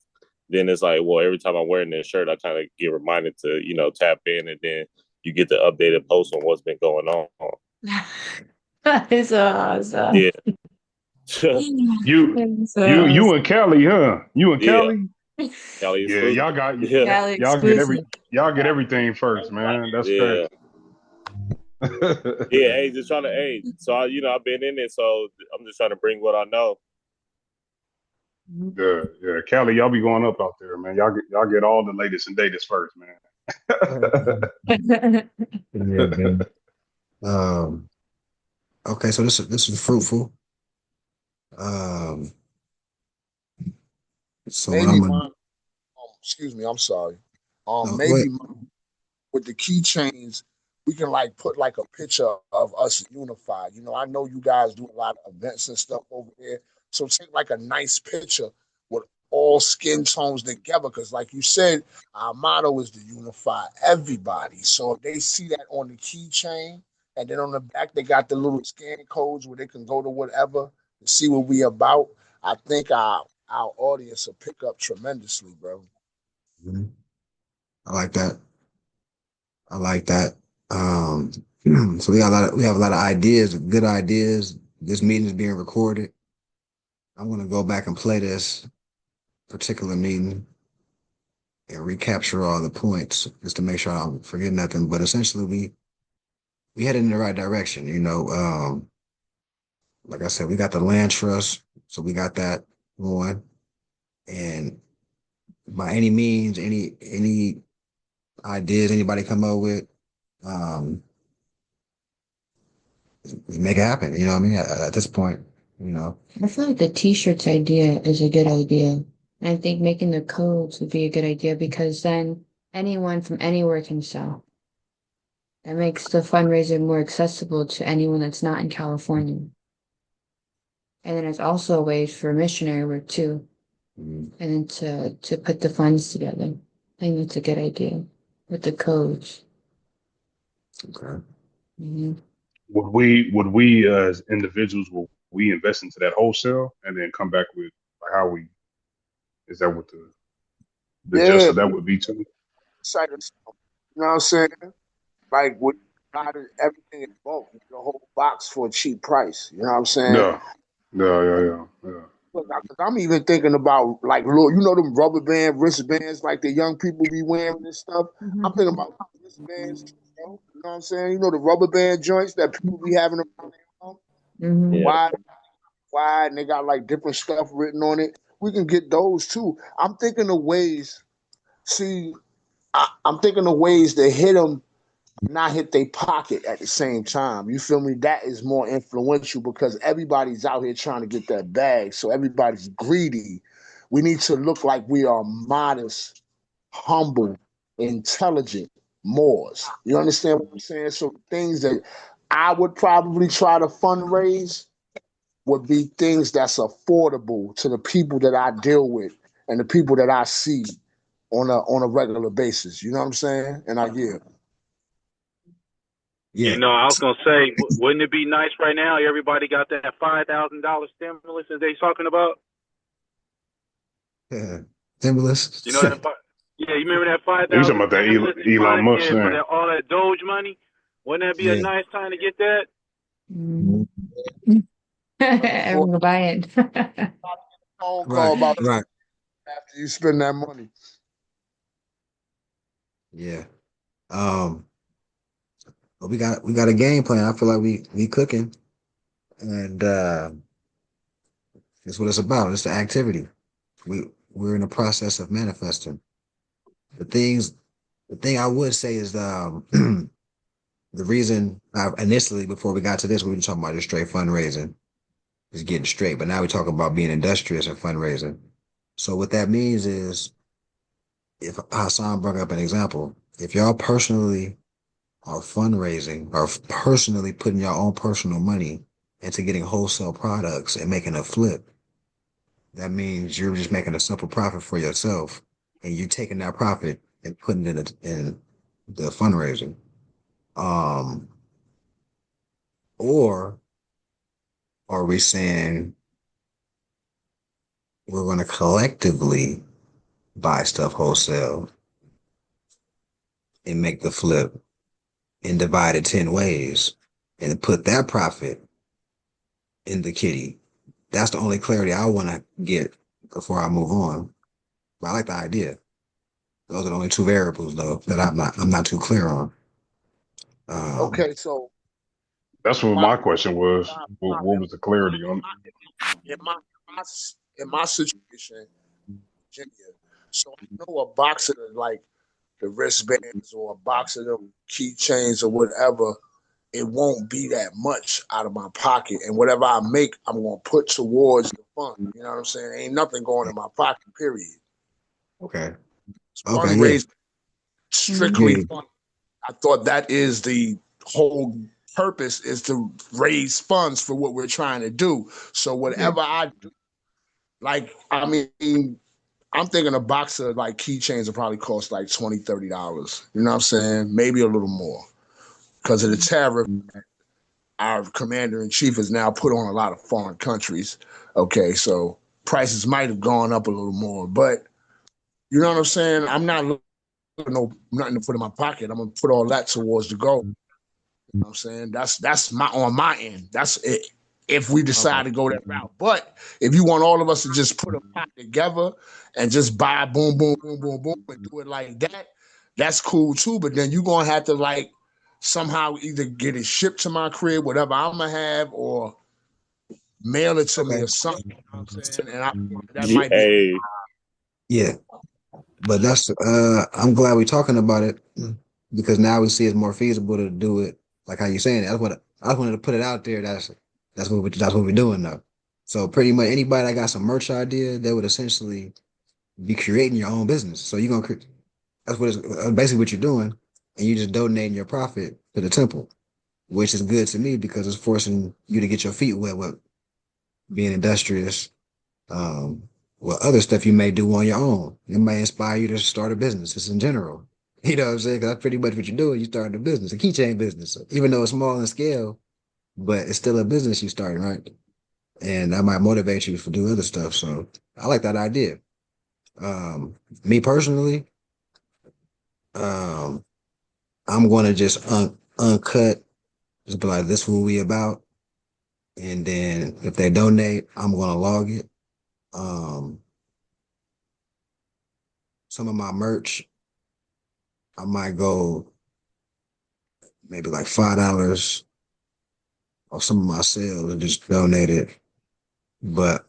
then it's like, well, every time I'm wearing this shirt, I kind of get reminded to, tap in and then you get the updated post on what's been going on. That is awesome. Yeah. You That's you awesome. and Cali, huh? You and Yeah. Cali? Cali Yeah, exclusive. Yeah. y- Cali y'all get exclusive. y'all get everything first, man. That's crazy. Yeah. Yeah, hey, just trying to, hey, so I've been in it, so I'm just trying to bring what I know. Yeah, Cali, y'all be going up out there, man. Y'all get all the latest and latest first, man. Yeah, man. Okay, so this is fruitful. Um, so what I'm Maybe gonna mine. Excuse me. I'm sorry. no, wait. Maybe with the keychains, we can like put like a picture of us unified. I know you guys do a lot of events and stuff over there. So take like a nice picture with all skin tones together. Cause like you said, our motto is to unify everybody. So if they see that on the keychain and then on the back they got the little scan codes where they can go to whatever to see what we about, I think our audience will pick up tremendously, bro. Mhm. I like that. I like that. Um, so we have a lot of ideas, good ideas. This meeting is being recorded. I'm gonna go back and play this particular meeting and recapture all the points just to make sure I don't forget nothing. But essentially, we headed in the right direction. Like I said, we got the land trust, so we got that going. And by any means, any ideas anybody come up with, um, make it happen. You know what I mean? At this point, you know. I feel like the t-shirts idea is a good idea. I think making the codes would be a good idea because then anyone from anywhere can sell. That makes the fundraiser more accessible to anyone that's not in California. And then it's also a way for missionary work too. Mhm. And then to put the funds together. I think that's a good idea with the codes. Okay. Hmm. Would we as individuals will we invest into that wholesale and then come back with like how we is that what the gist Yeah, of that would be too? side of stuff. You know what I'm saying? Like with got everything in bulk, the whole box for a cheap price. You know what I'm saying? Yeah, yeah. Look, I'm even thinking about like little, them rubber band wristbands like the young people be wearing and stuff. I'm thinking about wristbands too, bro. You know what I'm saying? The rubber band joints that people be having around their home, Hmm. Yeah. wide, wide, and they got like different stuff written on it. We can get those too. I'm thinking of ways. See, I'm thinking of ways to hit them, not hit their pocket at the same time. You feel me? That is more influential because everybody's out here trying to get that bag. So everybody's greedy We need to look like we are modest, humble, intelligent Moors. You understand what I'm saying? So things that I would probably try to fundraise would be things that's affordable to the people that I deal with and the people that I see on a regular basis. You know what I'm saying? And I give. Yeah. You know, I was gonna say, wouldn't it be nice right now? Everybody got that $5,000 stimulus that they talking about. Stimulus. You know that? Yeah, you remember that You talking 5,000 about that stimulus? Elon Musk Yeah, for thing? all that Doge money. Wouldn't that be a nice time to get that? Everyone will buy it. Phone call about Right. after you spend that money. Yeah. But we got a game plan. I feel like we cooking, and that's what it's about. It's the activity. We're in the process of manifesting the things. The thing I would say is the reason initially before we got to this, we were talking about just straight fundraising, just getting straight. But now we're talking about being industrious and fundraising. So what that means is, if Hassan brought up an example, if y'all personally are fundraising or personally putting your own personal money into getting wholesale products and making a flip, that means you're just making a simple profit for yourself, and you're taking that profit and putting it in the fundraising. Or are we saying we're going to collectively buy stuff wholesale and make the flip and divide it 10 ways and put that profit in the kitty? That's the only clarity I want to get before I move on. But I like the idea. Those are the only two variables though that I'm not too clear on. Okay, so That's what my question was. What was the clarity on? in my situation, Virginia, so I know a box of like the wristbands or a box of them keychains or whatever, it won't be that much out of my pocket. And whatever I make, I'm gonna put towards the fund. You know what I'm saying? Ain't nothing going in my pocket, period. Okay. It's Okay. Yeah. fundraising strictly Yeah. fund. I thought that is the whole purpose, is to raise funds for what we're trying to do. So whatever I do, like, I mean, I'm thinking a box of like keychains will probably cost like $20, $30. You know what I'm saying? Maybe a little more because of the tariff our commander in chief has now put on a lot of foreign countries. Okay, so prices might have gone up a little more, but you know what I'm saying? I'm not looking for nothing to put in my pocket. I'm gonna put all that towards the goal. You know what I'm saying? That's my on my end. That's it. If we decide to go that route. But if you want all of us to just put a pot together and just buy boom, boom, boom, boom, boom, and do it like that, that's cool too. But then you're gonna have to like somehow either get it shipped to my crib, whatever I'm gonna have, or mail it to me or something. You know what I'm saying? And that might be Hey, Yeah. But that's I'm glad we're talking about it because now we see it's more feasible to do it like how you're saying it. That's what I just wanted to put it out there. That's what we're doing now. So pretty much anybody that got some merch idea, they would essentially be creating your own business. So you're gonna create. That's what it's basically what you're doing, and you're just donating your profit to the temple, which is good to me because it's forcing you to get your feet wet with being industrious. Um, what other stuff you may do on your own. It may inspire you to start a business, just in general. You know what I'm saying? 'Cause that's pretty much what you're doing. You starting a business, a keychain business, even though it's small in scale, but it's still a business you starting, right? And that might motivate you to do other stuff. So I like that idea. Me personally, um, I'm going to just uncut, just be like, this is what we about. And then if they donate, I'm going to log it. Some of my merch, I might go maybe like $5 off some of my sales and just donate it. But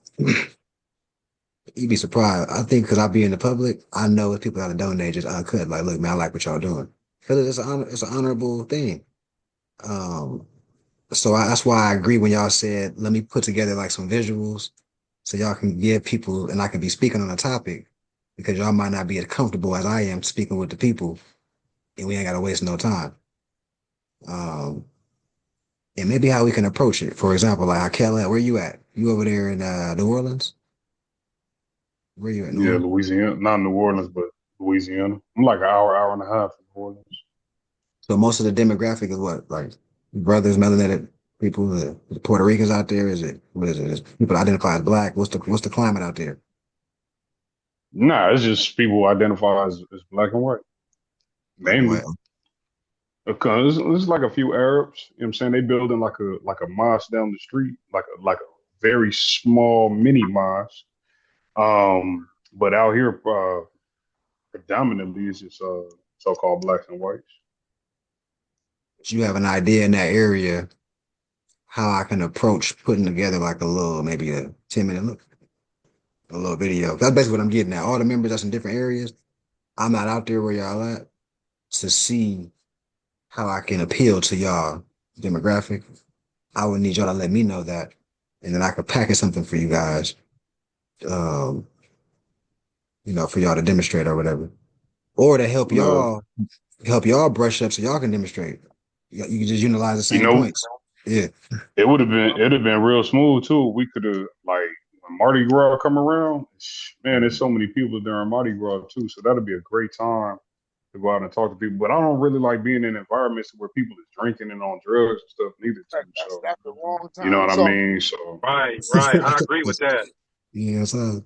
you'd be surprised. I think because I be in the public, I know if people got to donate just uncut. Like, look, man, I like what y'all doing. Because it's an honorable thing. So that's why I agree when y'all said, let me put together like some visuals so y'all can give people, and I can be speaking on a topic because y'all might not be as comfortable as I am speaking with the people, and we ain't got to waste no time. Um, and maybe how we can approach it. For example, like Kelly, where you at? You over there in New Orleans? Where you at? New Yeah, Orleans? Louisiana, not New Orleans, but Louisiana. I'm like an hour and a half from New Orleans. So most of the demographic is what, like brothers, melanated people, the Puerto Ricans out there. Is it what is it? Is people identify as black? What's the climate out there? Nah, it's just people who identify as black and white, Black and mainly. white. Because it's like a few Arabs, you know what I'm saying? They building like a mosque down the street, like a very small mini mosque. But out here, predominantly it's just so-called blacks and whites. Do you have an idea in that area how I can approach putting together like a little, maybe a 10-minute look, a little video? That's basically what I'm getting at. All the members that's in different areas, I'm not out there where y'all at to see how I can appeal to y'all demographic. I would need y'all to let me know that, and then I could package something for you guys, um, for y'all to demonstrate or whatever, or to Uh, help y'all brush up so y'all can demonstrate. You can just utilize the you same know, points. Yeah. it'd have been real smooth too. We could have like when Mardi Gras come around, man, there's so many people during Mardi Gras too. So that'd be a great time to go out and talk to people. But I don't really like being in environments where people is drinking and on drugs and stuff neither too. So That's the wrong you know time. what I So mean? So Right, right. I agree with that. Yeah, so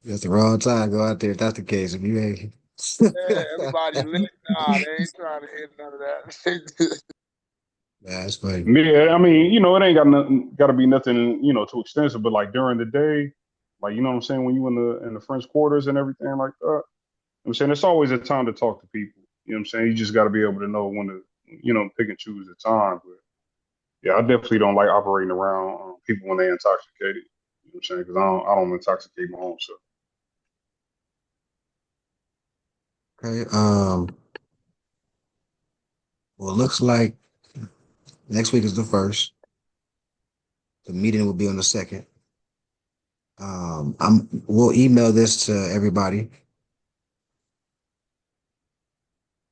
that's the wrong time. Go out there if that's the case. If you ain't, yeah, everybody lit. Nah, they ain't trying to hit none of that. that's funny. yeah, I mean, it ain't got to be nothing, too extensive. But like during the day, like you know what I'm saying, when you in the French quarters and everything like that, I'm saying it's always a time to talk to people. You know what I'm saying? You just got to be able to know when to, pick and choose the time. But yeah, I definitely don't like operating around people when they're intoxicated. You know what I'm saying? Because I don't intoxicate my own self. Okay. Well, it looks like next week is the first. The meeting will be on the second. We'll email this to everybody.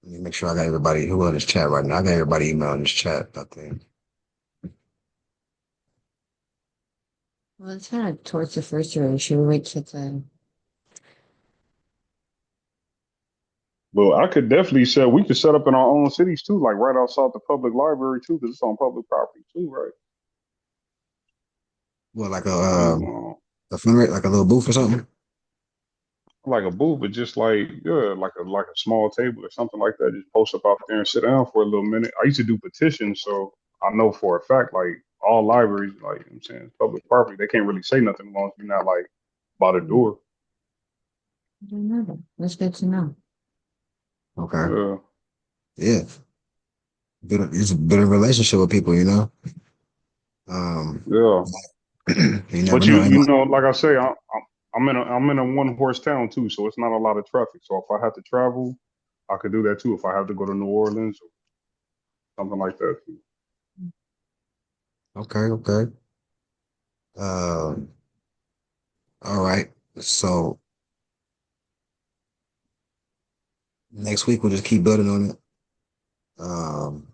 Let me make sure I got everybody who on this chat right now. I got everybody email in this chat, I think. Well, it's kind of towards the first year. Should we wait till the But I could definitely say we could set up in our own cities too, like right outside the public library too, because it's on public property too, right? Well, like Um, a fundraiser, like a little booth or something. like a booth, but just like like a small table or something like that. Just post up out there and sit down for a little minute. I used to do petitions, so I know for a fact like all libraries, like you know what I'm saying, it's public property, they can't really say nothing as long as you're not like by the door. I don't know that. That's good to know. Okay. Yeah, Yeah. It's a better relationship with people, Um, yeah. you never But know. like I say, I'm in a one horse town too, so it's not a lot of traffic. So if I have to travel, I could do that too. If I have to go to New Orleans or something like that too. Okay, okay. Um, all right. So next week we'll just keep building on it. Um,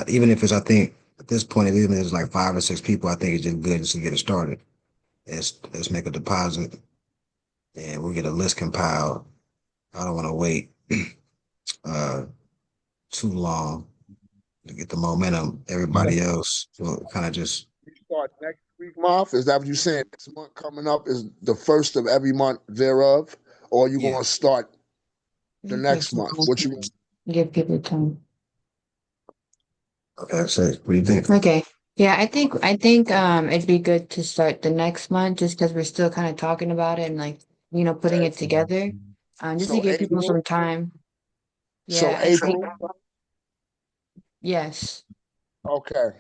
even if it's, I think at this point, even if it's like 5 or 6 people, I think it's just good just to get it started. Let's make a deposit and we'll get a list compiled. I don't want to wait uh too long to get the momentum. Everybody else will kind of just We start next week, month. Is that what you're saying? Next month coming up is the first of every month thereof, or are you yeah. going to start the Give next people month? What you? time. Give people time. Okay, so what do you think? Okay. Yeah, I think it'd be good to start the next month just because we're still kind of talking about it and like, putting it together. Just to So give people April. some time. So Yeah, I think April. yes. Okay.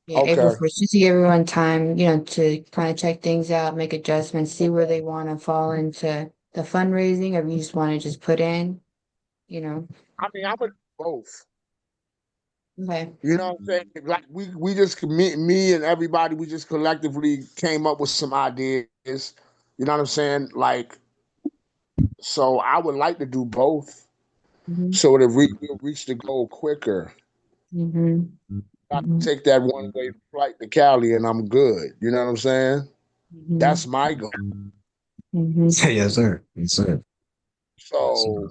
Yeah, April Okay. 1st, just to give everyone time, to kind of check things out, make adjustments, see where they want to fall into the fundraising, or you just want to just put in, you know. I mean, I'm gonna do both. Okay. You know what I'm saying? Like we just me and everybody, we just collectively came up with some ideas. You know what I'm saying? Like, so I would like to do both Mm-hmm. so that we'll reach the goal quicker. Mm-hmm. I can Mm-hmm. take that one way flight to Cali and I'm good. You know what I'm saying? That's my goal. Mm-hmm. Yes, sir. Yes, sir. Yes, sir. So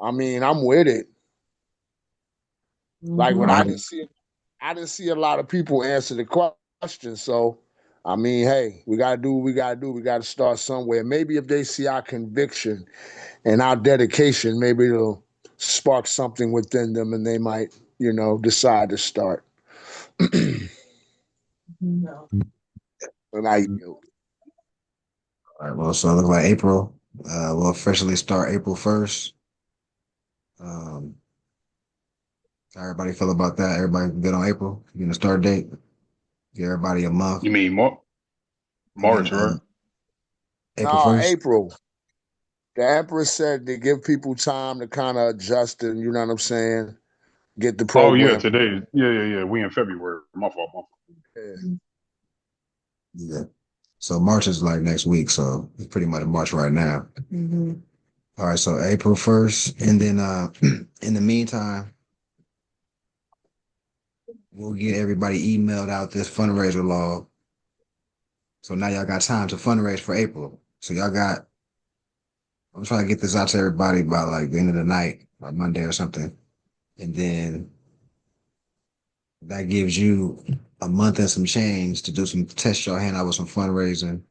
I mean, I'm with it. Like when Mm-hmm. All I right. didn't see a lot of people answer the question. So I mean, hey, we gotta do what we gotta do. We gotta start somewhere. Maybe if they see our conviction and our dedication, maybe it'll spark something within them and they might, decide to start. And I yield. All right. Well, so it looks like April. We'll officially start April 1st. How everybody feel about that? Everybody good on April? You know, start date. Give everybody a month. You mean I mean, March, right? April No, 1st. April. The Empress said to give people time to kind of adjust and you know what I'm saying, get the Oh yeah, program. today. Yeah. We in February. My fault. My fault. Yeah. Yeah. So March is like next week. So it's pretty much March right now. Mm-hmm. All right. So April 1st. And then in the meantime, we'll get everybody emailed out this fundraiser log. So now y'all got time to fundraise for April. So I'm trying to get this out to everybody by like the end of the night or Monday or something. And then that gives you a month and some change to do some test your hand out with some fundraising.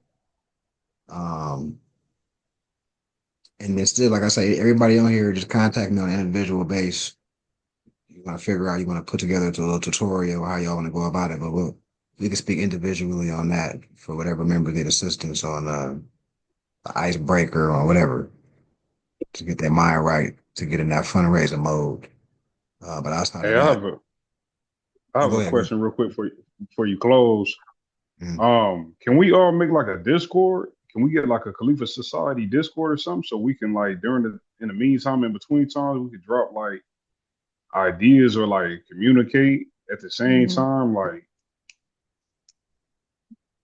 Um, and then still, like I say, everybody on here just contact me on an individual base. You want to figure out, you want to put together a little tutorial how y'all want to go about it, but we can speak individually on that for whatever member need assistance on the icebreaker or whatever to get their mind right to get in that fundraising mode. But outside of Hey, I that, have a I oh, have go a ahead. Go ahead. question real quick for you close. Mhm. Can we all make like a Discord? Can we get like a Khalifa Society Discord or something so we can like in the meantime, in between times, we could drop like ideas or like communicate at the same Mm-hmm. time, like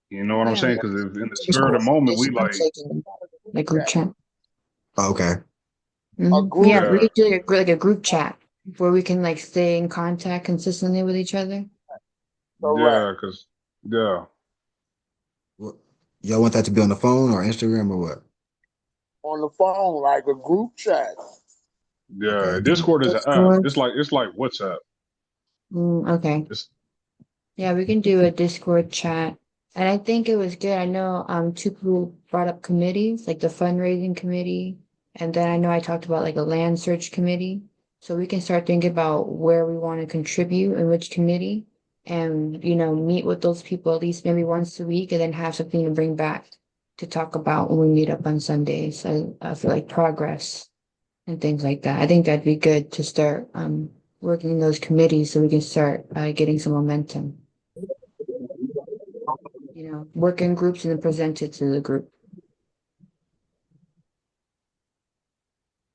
you know what I'm Yeah. saying? Because if in the spur of the Discord. moment we Discord, like, like group chat. Oh, okay. A group. Yeah, we yeah, could do like a group chat where we can like stay in contact consistently with each other. Correct. because yeah, What, y'all want that to be on the phone or Instagram or what? On the phone, like a group chat. yeah. Okay. Discord is an app. Discord. It's like WhatsApp. Okay. It's Yeah, we can do a Discord chat. And I think it was good. I know two people brought up committees, like the fundraising committee, and then I know I talked about like a land search committee. So we can start thinking about where we want to contribute and which committee and meet with those people at least maybe once a week and then have something to bring back to talk about when we meet up on Sundays. I feel like progress and things like that. I think that'd be good to start working in those committees so we can start getting some momentum. Work in groups and then present it to the group.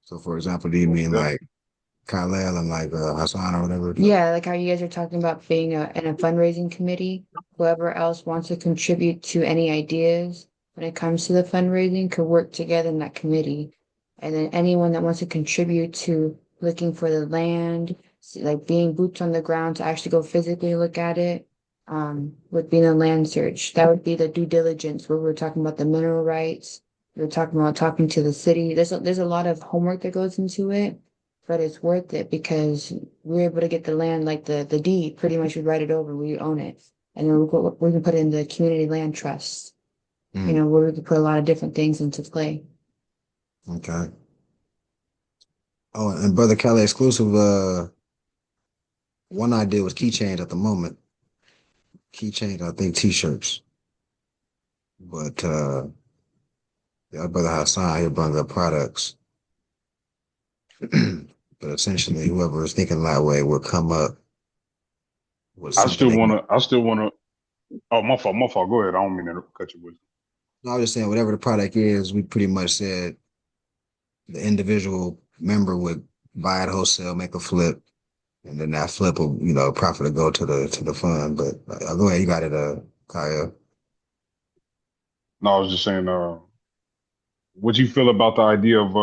So, for example, do you mean yeah. like Khalil and like Hassan or whatever? Yeah, like how you guys are talking about being in a fundraising committee. Whoever else wants to contribute to any ideas when it comes to the fundraising could work together in that committee. And then anyone that wants to contribute to looking for the land, like being boots on the ground to actually go physically look at it, would be in a land search. That would be the due diligence where we're talking about the mineral rights. We're talking about talking to the city. There's a lot of homework that goes into it, but it's worth it because we're able to get the land like the deed. Pretty much we write it over, we own it, and then we can put it in the community land trust. Mm, Where we can put a lot of different things into play. okay. Oh, and Brother Kelly exclusive, one idea was keychains at the moment. Keychains, I think t-shirts. But the Brother Hassan, he brung up products. But essentially, whoever is thinking that way will come up with something they can. I still wanna. Oh, my fault. My fault. Go ahead. I don't mean to cut you with. No, I was just saying, whatever the product is, we pretty much said the individual member would buy it wholesale, make a flip, and then that flip will, profit will go to the fund. But go ahead, you got it, Kyle. No, I was just saying, what you feel about the idea of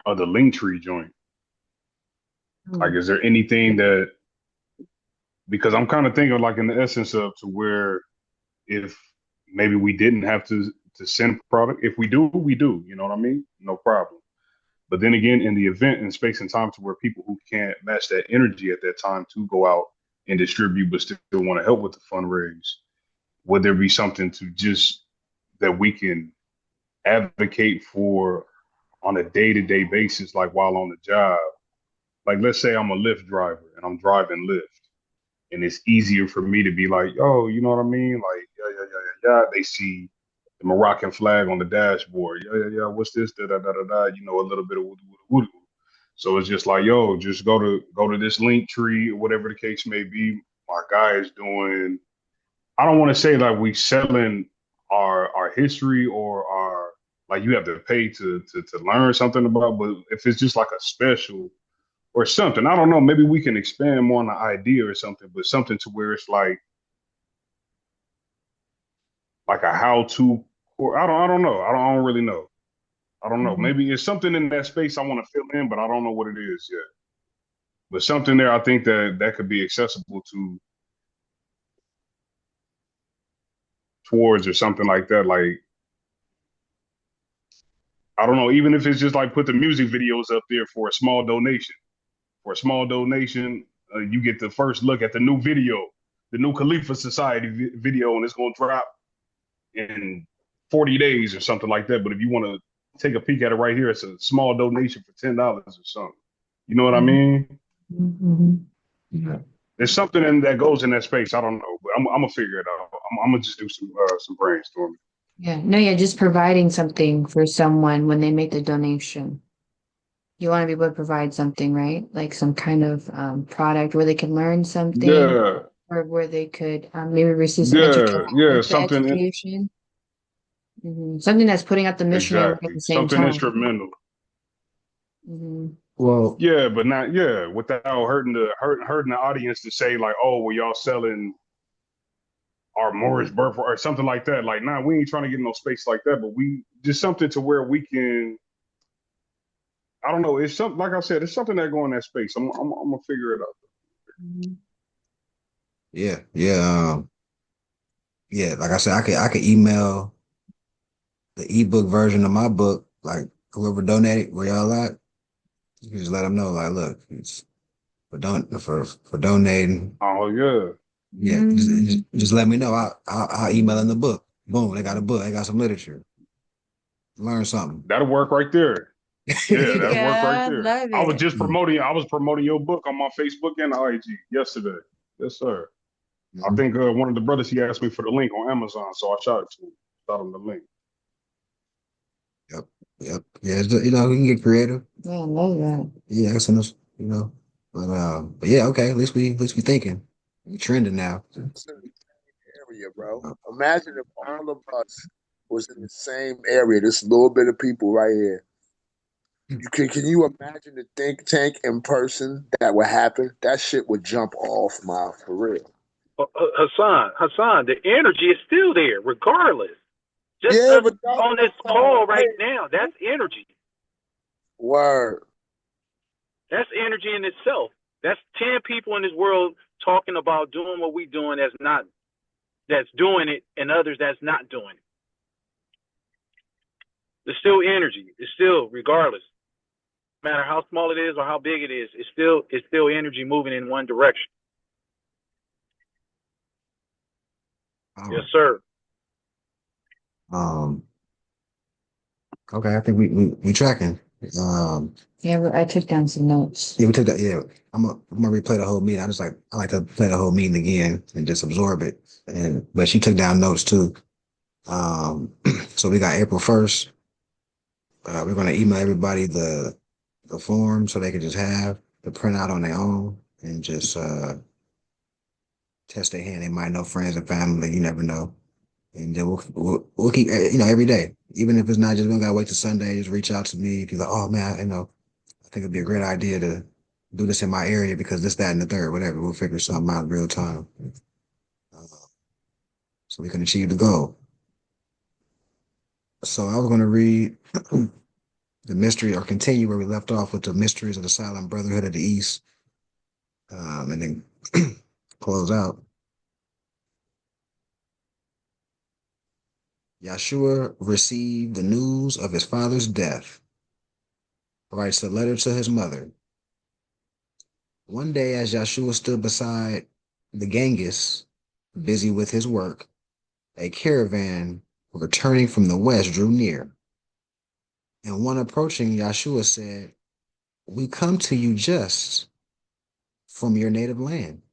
the Linktree joint? Like, is there anything that, because I'm kind of thinking like in the essence of to where if maybe we didn't have to send product, if we do, we do, you know what I mean? No problem. But then again, in the event in space and time to where people who can't match that energy at that time to go out and distribute, but still want to help with the fundraise, would there be something to just that we can advocate for on a day-to-day basis, like while on the job? Like, let's say I'm a Lyft driver and I'm driving Lyft, and it's easier for me to be like, oh, you know what I mean? Like, yeah. They see the Moroccan flag on the dashboard. Yeah. What's this? Da da da da da. A little bit of woo. So it's just like, yo, just go to this Linktree or whatever the case may be. My guy is doing. I don't want to say like we selling our history or our, like, you have to pay to learn something about, but if it's just like a special or something, I don't know, maybe we can expand more on the idea or something, but something to where it's like a how-to, or I don't know. I don't really know. I don't know. Maybe it's something in that space I want to fill in, but I don't know what it is yet. But something there, I think that could be accessible towards or something like that. Like, I don't know, even if it's just like put the music videos up there for a small donation. For a small donation, you get the first look at the new video, the new Khalifa Society video, and it's going to drop in 40 days or something like that. But if you want to take a peek at it right here, it's a small donation for $10 or something. You know what I mean? Yeah. There's something that goes in that space. I don't know, but I'm gonna figure it out. I'm gonna just do some brainstorming. Yeah, just providing something for someone when they make the donation. You want to be able to provide something, right? Like some kind of product where they can learn something, Yeah, or where they could maybe receive some education. something Education. Something that's putting out the missionary work at exactly, the same something time. instrumental. Well, Yeah, but not without hurting the audience to say like, oh, well, y'all selling our Moorish birth or something like that. Like, nah, we ain't trying to get in no space like that, but we just something to where we can. I don't know. It's something, like I said, it's something that go in that space. I'm gonna figure it out. yeah. Like I said, I could email the ebook version of my book, like whoever donated, where y'all at. You can just let them know, like, look, it's for donating. Oh yeah. Yeah, just let me know. I'll email in the book. Boom, they got a book. They got some literature. Learn something. That'll work right there. Yeah, that'll work right there. Love I was it. just promoting. I was promoting your book on my Facebook and IG yesterday. Yes, sir. I think one of the brothers, he asked me for the link on Amazon, so I shot it to him. Shot him the link. Yep. Yeah, we can get creative. Yeah, I love that. Yeah, I send us, But yeah, okay. At least we thinking. We trending now. It's in the same area, bro. Imagine if all of us was in the same area. This little bit of people right here. Can you imagine the think tank in person that would happen? That shit would jump off, for real. Hassan, the energy is still there, regardless. Just Yeah, but on this call right now, that's energy. Word. That's energy in itself. That's 10 people in this world talking about doing what we're doing that's doing it, and others that's not doing it. There's still energy. It's still, regardless. No matter how small it is or how big it is, it's still energy moving in one direction. Yes, sir. Okay, I think we tracking. Yeah, I took down some notes. Yeah, we took that. Yeah, I'm gonna replay the whole meeting. I like to play the whole meeting again and just absorb it. But she took down notes too. So we got April 1st. We're gonna email everybody the form so they can just have the printout on their own and just test their hand. They might know friends and family. You never know. And then we'll keep, every day, even if it's not just, we don't gotta wait till Sunday, just reach out to me. Be like, oh man, I think it'd be a great idea to do this in my area because this, that, and the third, whatever. We'll figure something out in real time so we can achieve the goal. So I was going to read the mystery or continue where we left off with the mysteries of the Silent Brotherhood of the East, and then close out. Yahshua received the news of his father's death, writes a letter to his mother. One day, as Yahshua stood beside the Ganges, busy with his work, a caravan returning from the west drew near. And one approaching Yahshua said, "We come to you just from your native land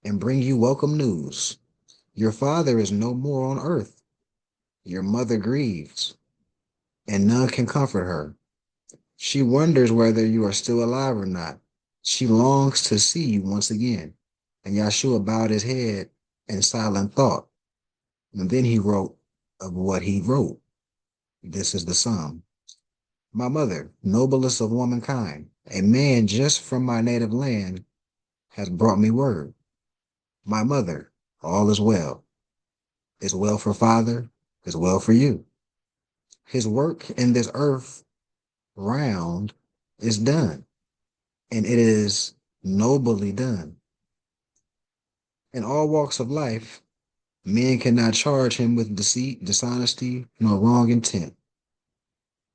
and bring you welcome news. Your father is no more on earth. Your mother grieves, and none can comfort her. She wonders whether you are still alive or not. She longs to see you once again." And Yahshua bowed his head in silent thought. And then he wrote of what he wrote. This is the psalm. "My mother, noblest of womankind, a man just from my native land, has brought me word. My mother, all is well. Is well for father, is well for you. His work in this earth round is done, and it is nobly done. In all walks of life, men cannot charge him with deceit, dishonesty, nor wrong intent.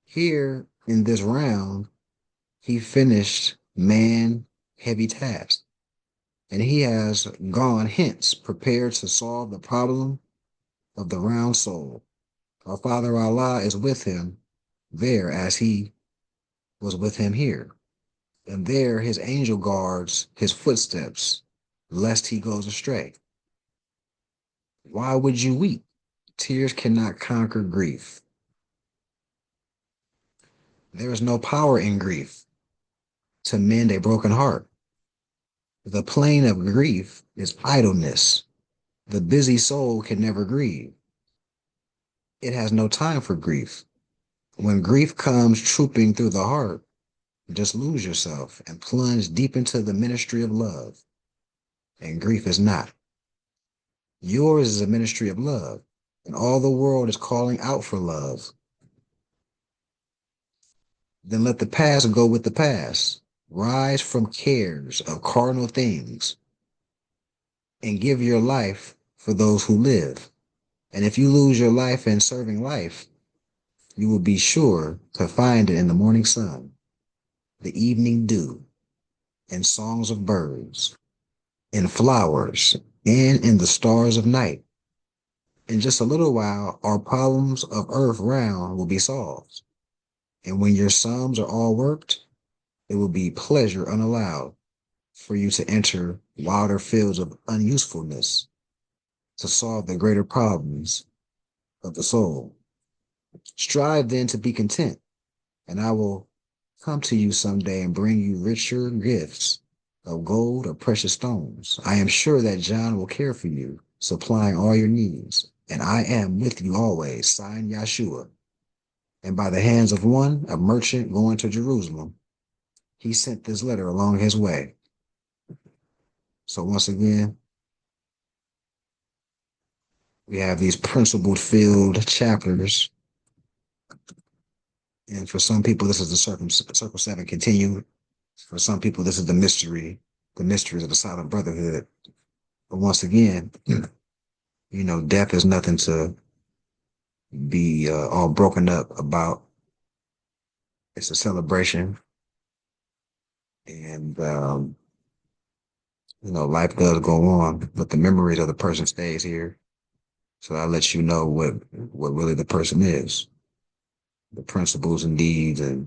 Here in this round, he finished man heavy task, and he has gone hence prepared to solve the problem of the round soul. Our Father Allah is with him there as he was with him here, and there his angel guards his footsteps, lest he goes astray. Why would you weep? Tears cannot conquer grief. There is no power in grief to mend a broken heart. The plane of grief is idleness. The busy soul can never grieve. It has no time for grief. When grief comes trooping through the heart, just lose yourself and plunge deep into the ministry of love. And grief is not. Yours is a ministry of love, and all the world is calling out for love. Then let the past go with the past. Rise from cares of carnal things and give your life for those who live. And if you lose your life in serving life, you will be sure to find it in the morning sun, the evening dew, and songs of birds, in flowers, and in the stars of night. In just a little while, our problems of earth round will be solved. And when your sums are all worked, it will be pleasure unallowed for you to enter wilder fields of unusefulness to solve the greater problems of the soul. Strive then to be content, and I will come to you someday and bring you richer gifts of gold or precious stones. I am sure that John will care for you, supplying all your needs, and I am with you always, signed Yahshua. And by the hands of one, a merchant going to Jerusalem, he sent this letter along his way. So once again, we have these principled filled chapters. And for some people, this is the Circle 7 continued. For some people, this is the mysteries of the Silent Brotherhood. But once again, death is nothing to be all broken up about. It's a celebration. And, life does go on, but the memories of the person stays here. So that lets you know what really the person is, the principles and deeds and,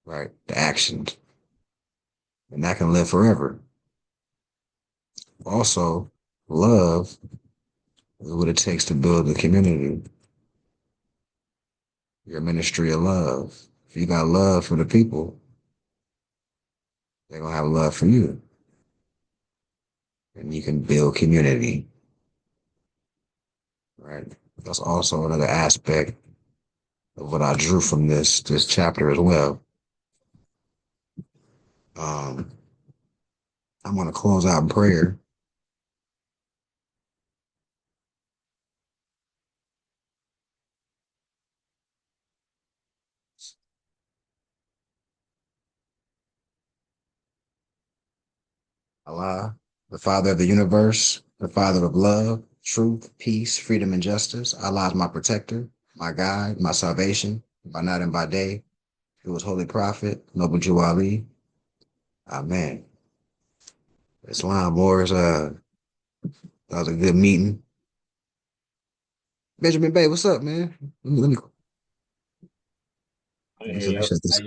right, the actions. And that can live forever. Also, love is what it takes to build a community. Your ministry of love. If you got love for the people, they're going to have love for you. And you can build community. Right? That's also another aspect of what I drew from this chapter as well. I'm going to close out in prayer. Allah, the Father of the universe, the Father of love, truth, peace, freedom, and justice. Allah is my protector, my guide, my salvation, by night and by day. It was Holy Prophet, Noble Jew Ali. Amen. Islam Wars, that was a good meeting. Benjamin Bay, what's up, man? Let me Hey, shut this.